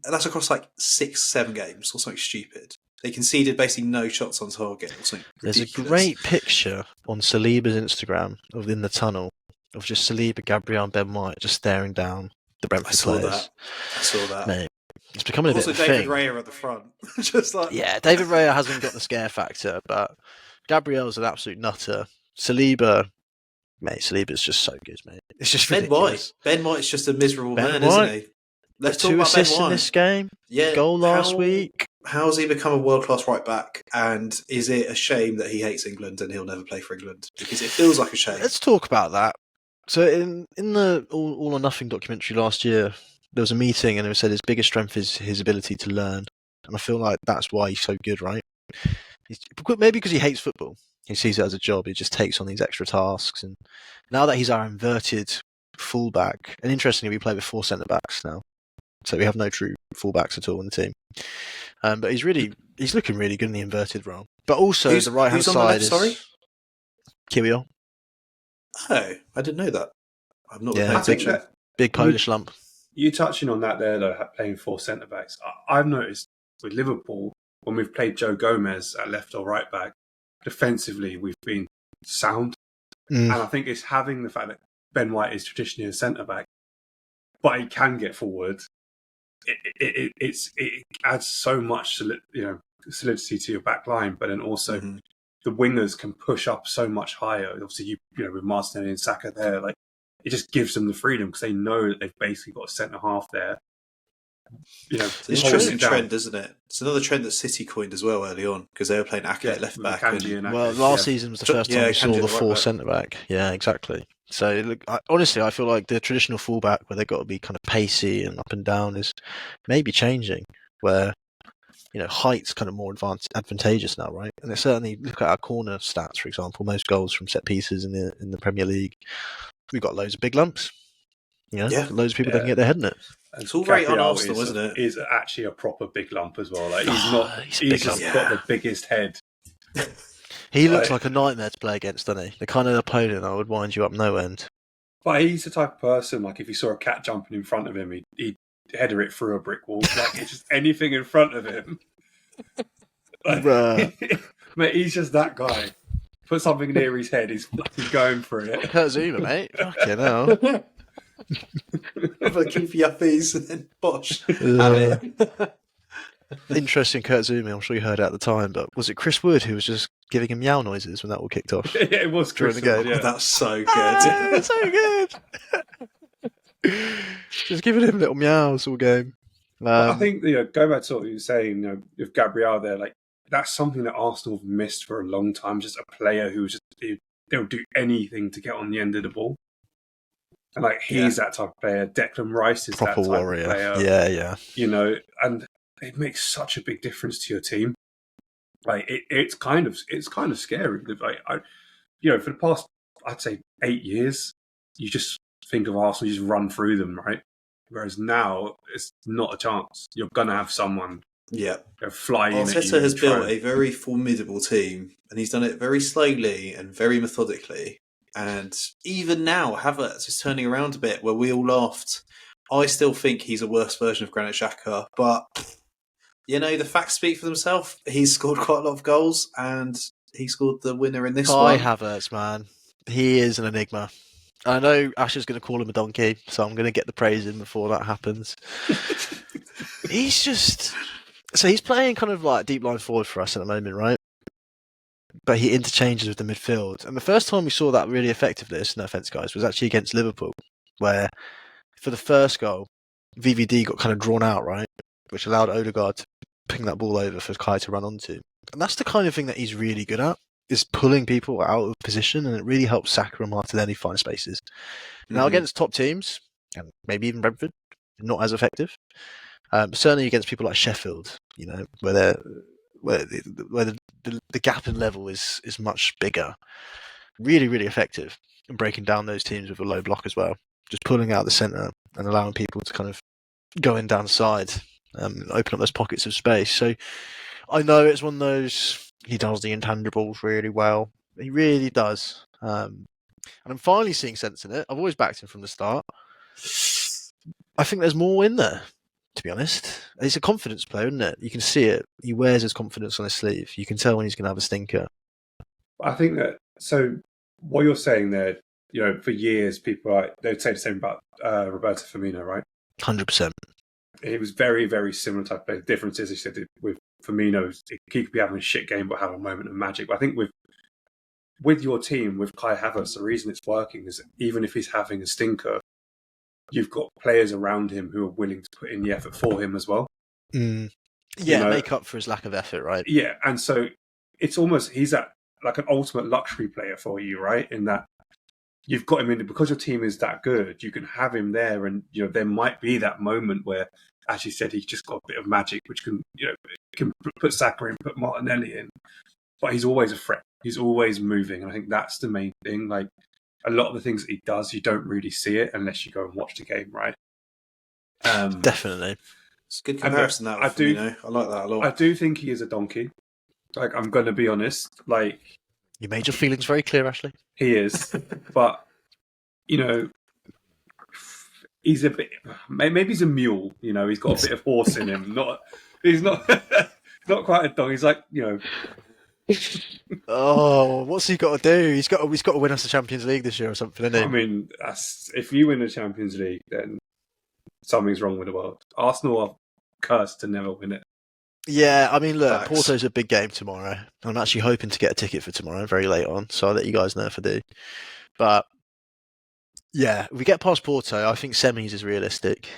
That's across like 6-7 games or something stupid. They conceded basically no shots on target or something There's ridiculous. a great picture on Saliba's Instagram of in the tunnel of just Saliba, Gabriel, and Ben White just staring down the Brentford players. I saw that. Mate, it's becoming a bit of a Also, David thing. Raya at the front. Just like... Yeah, David Raya hasn't got the scare factor, but Gabriel's an absolute nutter. Saliba's just so good, mate. It's just ridiculous. Ben White's just a miserable Ben man, White, isn't he? Let's talk 2 about Ben assists White. in this game. Yeah, goal last week. How's he become a world-class right-back? And is it a shame that he hates England and he'll never play for England? Because it feels like a shame. Let's talk about that. So in the All or Nothing documentary last year, there was a meeting and it said his biggest strength is his ability to learn. And I feel like that's why he's so good, right? Maybe because he hates football. He sees it as a job. He just takes on these extra tasks. And now that he's our inverted fullback, and interestingly, we play with 4 centre-backs now. So we have no true fullbacks at all in the team. But he's looking really good in the inverted role. But also the right-hand side is Kirill. Oh, I didn't know that. I've not I think that big Polish lump. You touching on that there, though, playing 4 centre-backs. I've noticed with Liverpool, when we've played Joe Gomez at left or right back, defensively we've been sound. And I think it's having the fact that Ben White is traditionally a centre-back, but he can get forward. It adds so much solidity to your back line, but then also the wingers can push up so much higher. Obviously, with Martinelli and Saka there, like it just gives them the freedom because they know that they've basically got a centre half there. It's an interesting trend, isn't it? It's another trend that City coined as well early on because they were playing Ake at left back. Last season was the first time we saw the 4 centre back. Yeah, exactly. So look, honestly, I feel like the traditional fullback where they've got to be kind of pacey and up and down is maybe changing. Where height's kind of more advantageous now, right? And it's certainly look at our corner stats, for example, most goals from set pieces in the Premier League. We've got loads of big lumps. Loads of people that can get their head in it. It's all very un-Arsenal, isn't it? Is actually a proper big lump as well. Like he's just got the biggest head. He looks like a nightmare to play against, doesn't he? The kind of opponent that would wind you up no end. But he's the type of person, like if you saw a cat jumping in front of him, he'd header it through a brick wall. Like it's just anything in front of him. Mate, he's just that guy. Put something near his head, he's going for it. Kurt Zuma, mate. Fucking hell. Keep your uppies and then bosh. Interesting Kurt Zuma, I'm sure you heard it at the time, but was it Chris Wood who was just giving him meow noises when that all kicked off? Yeah, it was during the game. Oh, that's so good. So good. Just giving him little meows all game. I think going back to what you were saying, with Gabriel there, like that's something that Arsenal have missed for a long time. Just a player who they'll do anything to get on the end of the ball. And like he's that type of player. Declan Rice is proper that type warrior. of player. Yeah. And it makes such a big difference to your team. Like it's kind of scary. Like for the past, I'd say 8 years, you just think of Arsenal, you just run through them, right? Whereas now it's not a chance. You're gonna have someone fly in. Arteta has built a very formidable team, and he's done it very slowly and very methodically. And even now, Havertz is turning around a bit where we all laughed. I still think he's a worse version of Granit Xhaka, but the facts speak for themselves. He's scored quite a lot of goals, and he scored the winner in this one. Havertz, man. He is an enigma. I know Ash is going to call him a donkey, so I'm going to get the praise in before that happens. He's playing kind of like deep line forward for us at the moment, right? But he interchanges with the midfield. And the first time we saw that really effectiveness, no offence guys, was actually against Liverpool, where for the first goal, VVD got kind of drawn out, right? Which allowed Odegaard to ping that ball over for Kai to run onto. And that's the kind of thing that he's really good at, is pulling people out of position, and it really helps Saka and Martinelli find spaces. Now, against top teams, and maybe even Brentford, not as effective. Certainly against people like Sheffield, where the gap in level is much bigger. Really, really effective in breaking down those teams with a low block as well. Just pulling out the centre and allowing people to kind of go in down the side and open up those pockets of space. So I know it's one of those, he does the intangibles really well. He really does. And I'm finally seeing sense in it. I've always backed him from the start. I think there's more in there. to be honest. He's a confidence player, isn't it? You can see it. He wears his confidence on his sleeve. You can tell when he's going to have a stinker. I think that, so what you're saying there, for years, they'd say the same about Roberto Firmino, right? 100%. He was very, very similar type of player. The difference is, he said with Firmino, he could be having a shit game but have a moment of magic. But I think with your team, with Kai Havertz, the reason it's working is that even if he's having a stinker, you've got players around him who are willing to put in the effort for him as well. Yeah, make up for his lack of effort, right? Yeah, and so it's almost, he's at like an ultimate luxury player for you, right? In that you've got him in, because your team is that good, you can have him there, and there might be that moment where, as you said, he's just got a bit of magic, which can put Saka in, put Martinelli in, but he's always a threat. He's always moving, and I think that's the main thing. Like, a lot of the things that he does, you don't really see it unless you go and watch the game, right? Definitely. It's a good comparison, that with Firmino. I like that a lot. I do think he is a donkey. Like, I'm going to be honest. Like, you made your feelings very clear, Ashley. He is, but he's a bit. Maybe he's a mule. He's got a bit of horse in him. He's not not quite a dog. He's like Oh, what's he got to do? He's got to win us the Champions League this year or something, isn't he? I mean, if you win the Champions League, then something's wrong with the world. Arsenal are cursed to never win it. Yeah, I mean, look, Porto's a big game tomorrow. I'm actually hoping to get a ticket for tomorrow, very late on, so I'll let you guys know if I do. But yeah, if we get past Porto, I think semis is realistic.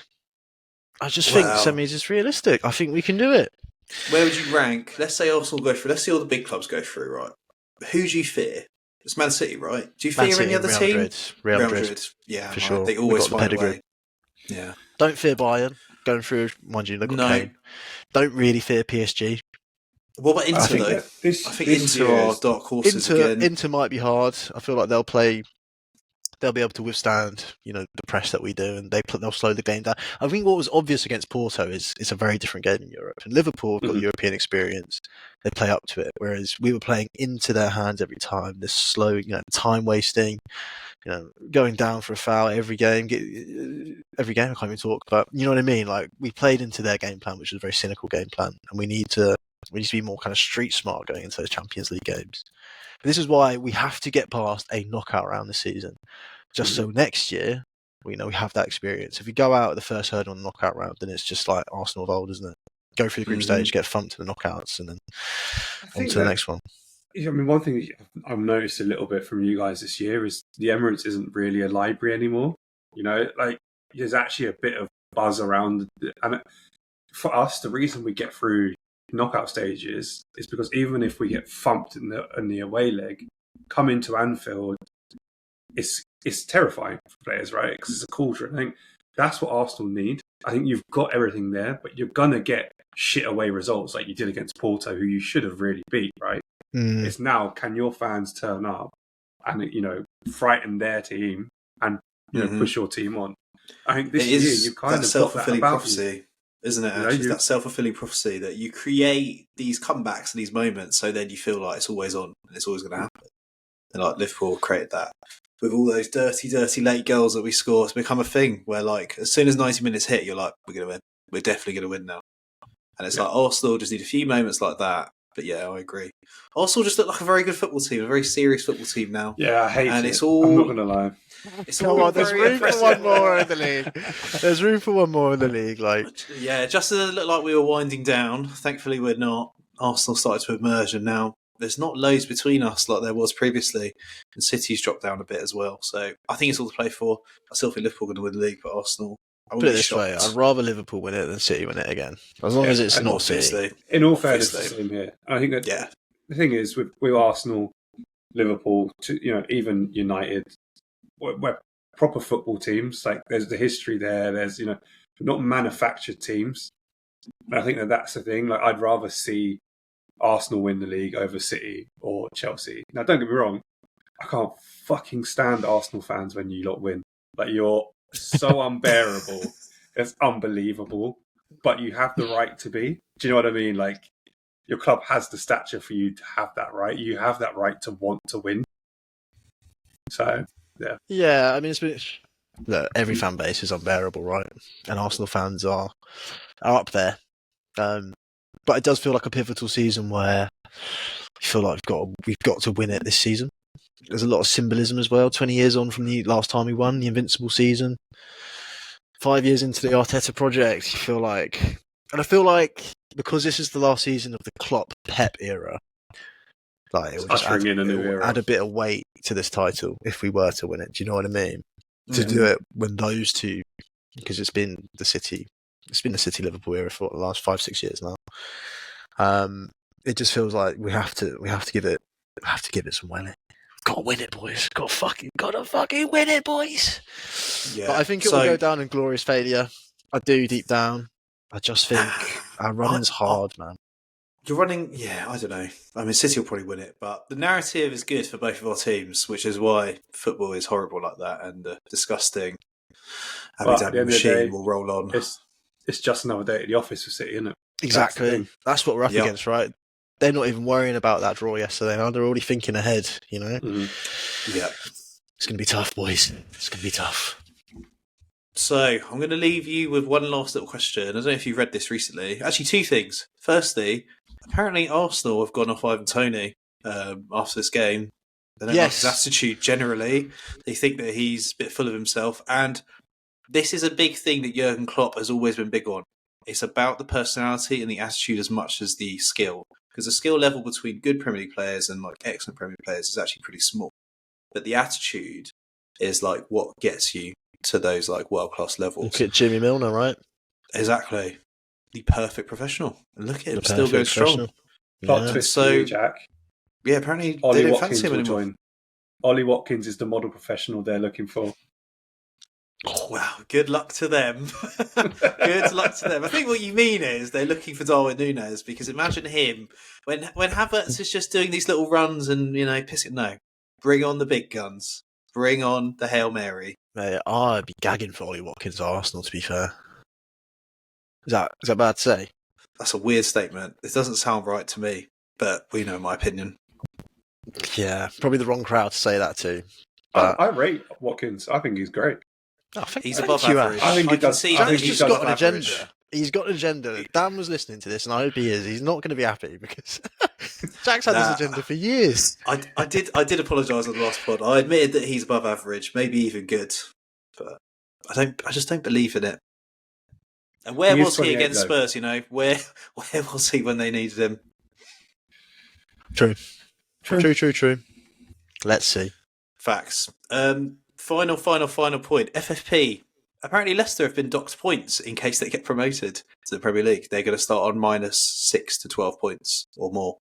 I just think semis is realistic. I think we can do it. Where would you rank? Let's say Arsenal go through. Let's see all the big clubs go through, right? Who do you fear? It's Man City, right? Do you fear any other team? Real Madrid. Yeah, for sure. They always find a way. Yeah. Don't fear Bayern. Going through, mind you, they've got Kane. Don't really fear PSG. What about Inter, though? I think Inter are dark horses again. Inter might be hard. I feel like they'll be able to withstand, the press that we do, and they'll slow the game down. I think what was obvious against Porto is it's a very different game in Europe. And Liverpool have got the European experience; they play up to it. Whereas we were playing into their hands every time. This slow, time wasting, going down for a foul every game. I can't even talk, but you know what I mean. Like, we played into their game plan, which is a very cynical game plan, and we need to be more kind of street smart going into those Champions League games. But this is why we have to get past a knockout round this season, just so next year we have that experience. If we go out at the first hurdle on the knockout round, then it's just like Arsenal of old, isn't it? Go through the group stage, get thumped to the knockouts, and then on to the next one. I mean, one thing I've noticed a little bit from you guys this year is the Emirates isn't really a library anymore. Like, there's actually a bit of buzz around, and for us, the reason we get through knockout stages is because even if we get thumped in the away leg, come into Anfield, it's terrifying for players, right? Because it's a culture. I think that's what Arsenal need. I think you've got everything there, but you're gonna get shit away results like you did against Porto, who you should have really beat, right? It's now, can your fans turn up and frighten their team and push your team on? I think this year you kind of self-fulfilling prophecy. Isn't it? It's that self-fulfilling prophecy that you create these comebacks and these moments, so then you feel like it's always on and it's always going to happen. And like Liverpool created that with all those dirty late goals that we score. It's become a thing where, like, as soon as 90 minutes hit, you're like, we're going to win. We're definitely going to win now. And it's like Arsenal just need a few moments like that. But yeah, I agree. Arsenal just look like a very good football team, a very serious football team now. Yeah, I hate it. It's all. I'm not going to lie. It's all there's room for one more in the league. There's room for one more in the league. Like, yeah, just as it looked like we were winding down. Thankfully, we're not. Arsenal started to emerge, and now there's not loads between us like there was previously. And City's dropped down a bit as well. So I think it's all to play for. I still think Liverpool are going to win the league, but Arsenal. Put it this way, I'd rather Liverpool win it than City win it again. As long as it's not City. In all fairness, it's the same here. I think that the thing is with Arsenal, Liverpool, even United, we're proper football teams. Like, there's the history there. There's not manufactured teams. And I think that's the thing. Like, I'd rather see Arsenal win the league over City or Chelsea. Now, don't get me wrong, I can't fucking stand Arsenal fans when you lot win. Like, you're so unbearable. It's unbelievable. But you have the right to be. Do you know what I mean? Like, your club has the stature for you to have that right. You have that right to want to win. So, yeah. Yeah, I mean, look, every fan base is unbearable, right? And Arsenal fans are are up there. But it does feel like a pivotal season where I feel like we've got to win it this season. There's a lot of symbolism as well. 20 years on from the last time we won the Invincible season. 5 years into the Arteta project, you feel like, and I feel like because this is the last season of the Klopp-Pep era, like it would just add a bit of weight to this title if we were to win it. Do you know what I mean? To do it when those two, because it's been the City Liverpool era for the last 5-6 years now. It just feels like we have to give it some winning. Gotta win it, boys. Gotta fucking win it, boys. Yeah. But I think it will go down in glorious failure. I do deep down. I just think our running's hard, man. You're running, I don't know. I mean, City will probably win it, but the narrative is good for both of our teams, which is why football is horrible like that and disgusting. Abu machine will roll on. It's just another day at the office for City, isn't it? Exactly. That's what we're up against, right? They're not even worrying about that draw yesterday now. They're already thinking ahead, you know? Mm-hmm. Yeah. It's going to be tough, boys. It's going to be tough. So, I'm going to leave you with one last little question. I don't know if you've read this recently. Actually, two things. Firstly, apparently Arsenal have gone off Ivan Toney after this game. They don't like his attitude generally. They think that he's a bit full of himself. And this is a big thing that Jurgen Klopp has always been big on. It's about the personality and the attitude as much as the skill. Because the skill level between good Premier League players and like excellent Premier League players is actually pretty small. But the attitude is like what gets you to those like world-class levels. Look at Jimmy Milner, right? Exactly. The perfect professional. And look at him, still going strong. Plot twist for you, Jack. Yeah, apparently Ollie they don't Watkins fancy him anymore. join. Ollie Watkins is the model professional they're looking for. Oh, wow. Good luck to them. Good luck to them. I think what you mean is they're looking for Darwin Núñez, because imagine him when Havertz is just doing these little runs and, pissing. No. Bring on the big guns. Bring on the Hail Mary. Mate, I'd be gagging for Ollie Watkins at Arsenal, to be fair. Is that bad to say? That's a weird statement. It doesn't sound right to me, but we know my opinion. Yeah, probably the wrong crowd to say that to. I rate Watkins. I think he's great. He's above average. I think he does. He's got an agenda. He's got an agenda. Dan was listening to this, and I hope he is. He's not going to be happy because Jack's had this agenda for years. I did apologise on the last pod. I admitted that he's above average, maybe even good, but I just don't believe in it. And where was he against Spurs? Where was he when they needed him? True. Let's see. Facts. Final point. FFP. Apparently Leicester have been docked points in case they get promoted to the Premier League. They're going to start on -6 to 12 points or more.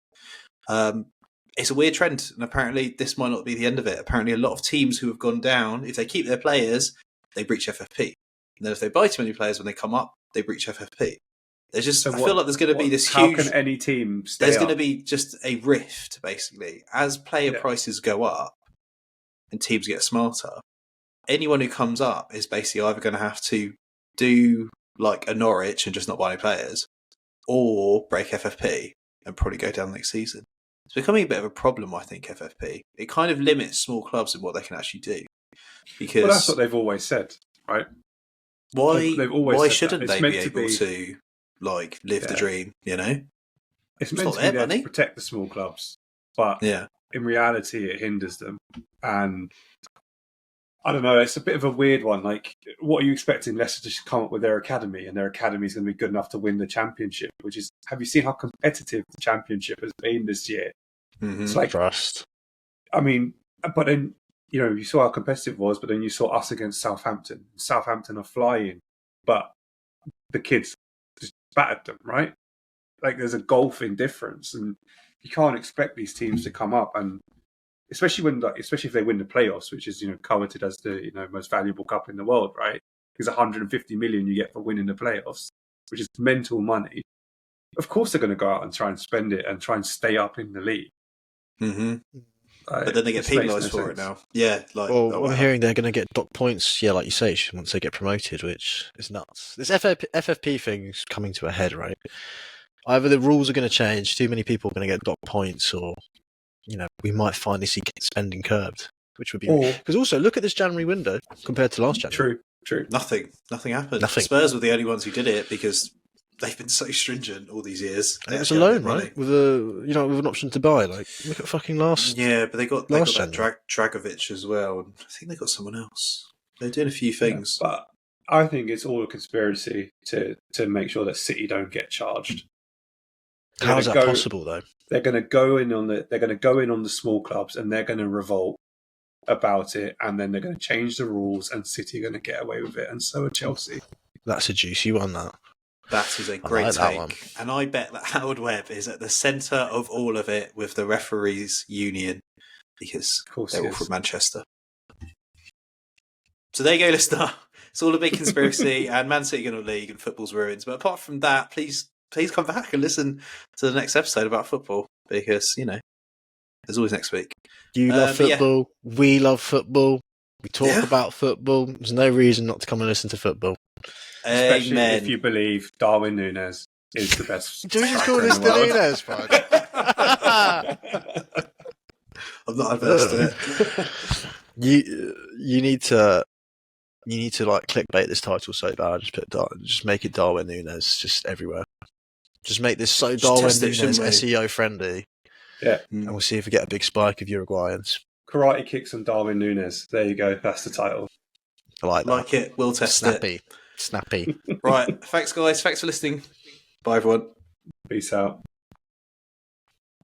It's a weird trend, and apparently this might not be the end of it. Apparently a lot of teams who have gone down, if they keep their players, they breach FFP. And then if they buy too many players when they come up, they breach FFP. There's just, I feel like there's going to be this huge... How can any team stay There's up? going to be just a rift, basically. As player prices go up and teams get smarter, anyone who comes up is basically either going to have to do like a Norwich and just not buy any players, or break FFP and probably go down next season. It's becoming a bit of a problem, I think, FFP. It kind of limits small clubs in what they can actually do. Because that's what they've always said, right? Why shouldn't they be able to like live the dream, It's meant to be there to protect the small clubs, but in reality it hinders them. And I don't know, it's a bit of a weird one. Like, what are you expecting Leicester to come up with their academy, and their academy is going to be good enough to win the championship? Which is, have you seen how competitive the championship has been this year? Mm-hmm. It's like trust. I mean, but then you saw how competitive it was, but then you saw us against Southampton. Southampton are flying, but the kids just battered them, right? Like, there's a golfing difference, and you can't expect these teams to come up, and especially if they win the playoffs, which is coveted as the most valuable cup in the world, right? Because 150 million you get for winning the playoffs, which is mental money. Of course, they're going to go out and try and spend it and try and stay up in the league. Mm-hmm. But then they get penalised for it now. Yeah, I'm hearing they're going to get dock points. Yeah, like you say, once they get promoted, which is nuts. This FFP thing's coming to a head, right? Either the rules are going to change, too many people are going to get dock points, or we might finally see spending curbed, which would be... Because also, look at this January window compared to last January. True. Nothing happened. Spurs were the only ones who did it because they've been so stringent all these years. And it was a loan, right? With an option to buy. Like, look at fucking last. Yeah, but they got that Dragovic as well, and I think they got someone else. They're doing a few things, but I think it's all a conspiracy to make sure that City don't get charged. How is that possible, though? They're going to go in on the small clubs, and they're going to revolt about it, and then they're going to change the rules, and City are going to get away with it, and so are Chelsea. That's a juicy one, that. That is a great take. And I bet that Howard Webb is at the centre of all of it with the referees' union, because they're all from Manchester. So there you go, listener. It's all a big conspiracy, and Man City going to league, and football's ruined. But apart from that, please come back and listen to the next episode about football, because, there's always next week. You love football. Yeah. We love football. We talk about football. There's no reason not to come and listen to football. Especially if you believe Darwin Núñez is the best. Do we just call this the Núñez pod? I'm not averse to it. You need to like clickbait this title so bad. Just make it Darwin Núñez just everywhere. Just make this so Darwin Núñez SEO friendly. Yeah, and we'll see if we get a big spike of Uruguayans. Karate kicks and Darwin Núñez. There you go. That's the title. I like that. Like it. We'll test it. Snappy. Right. Thanks, guys. Thanks for listening. Bye, everyone. Peace out.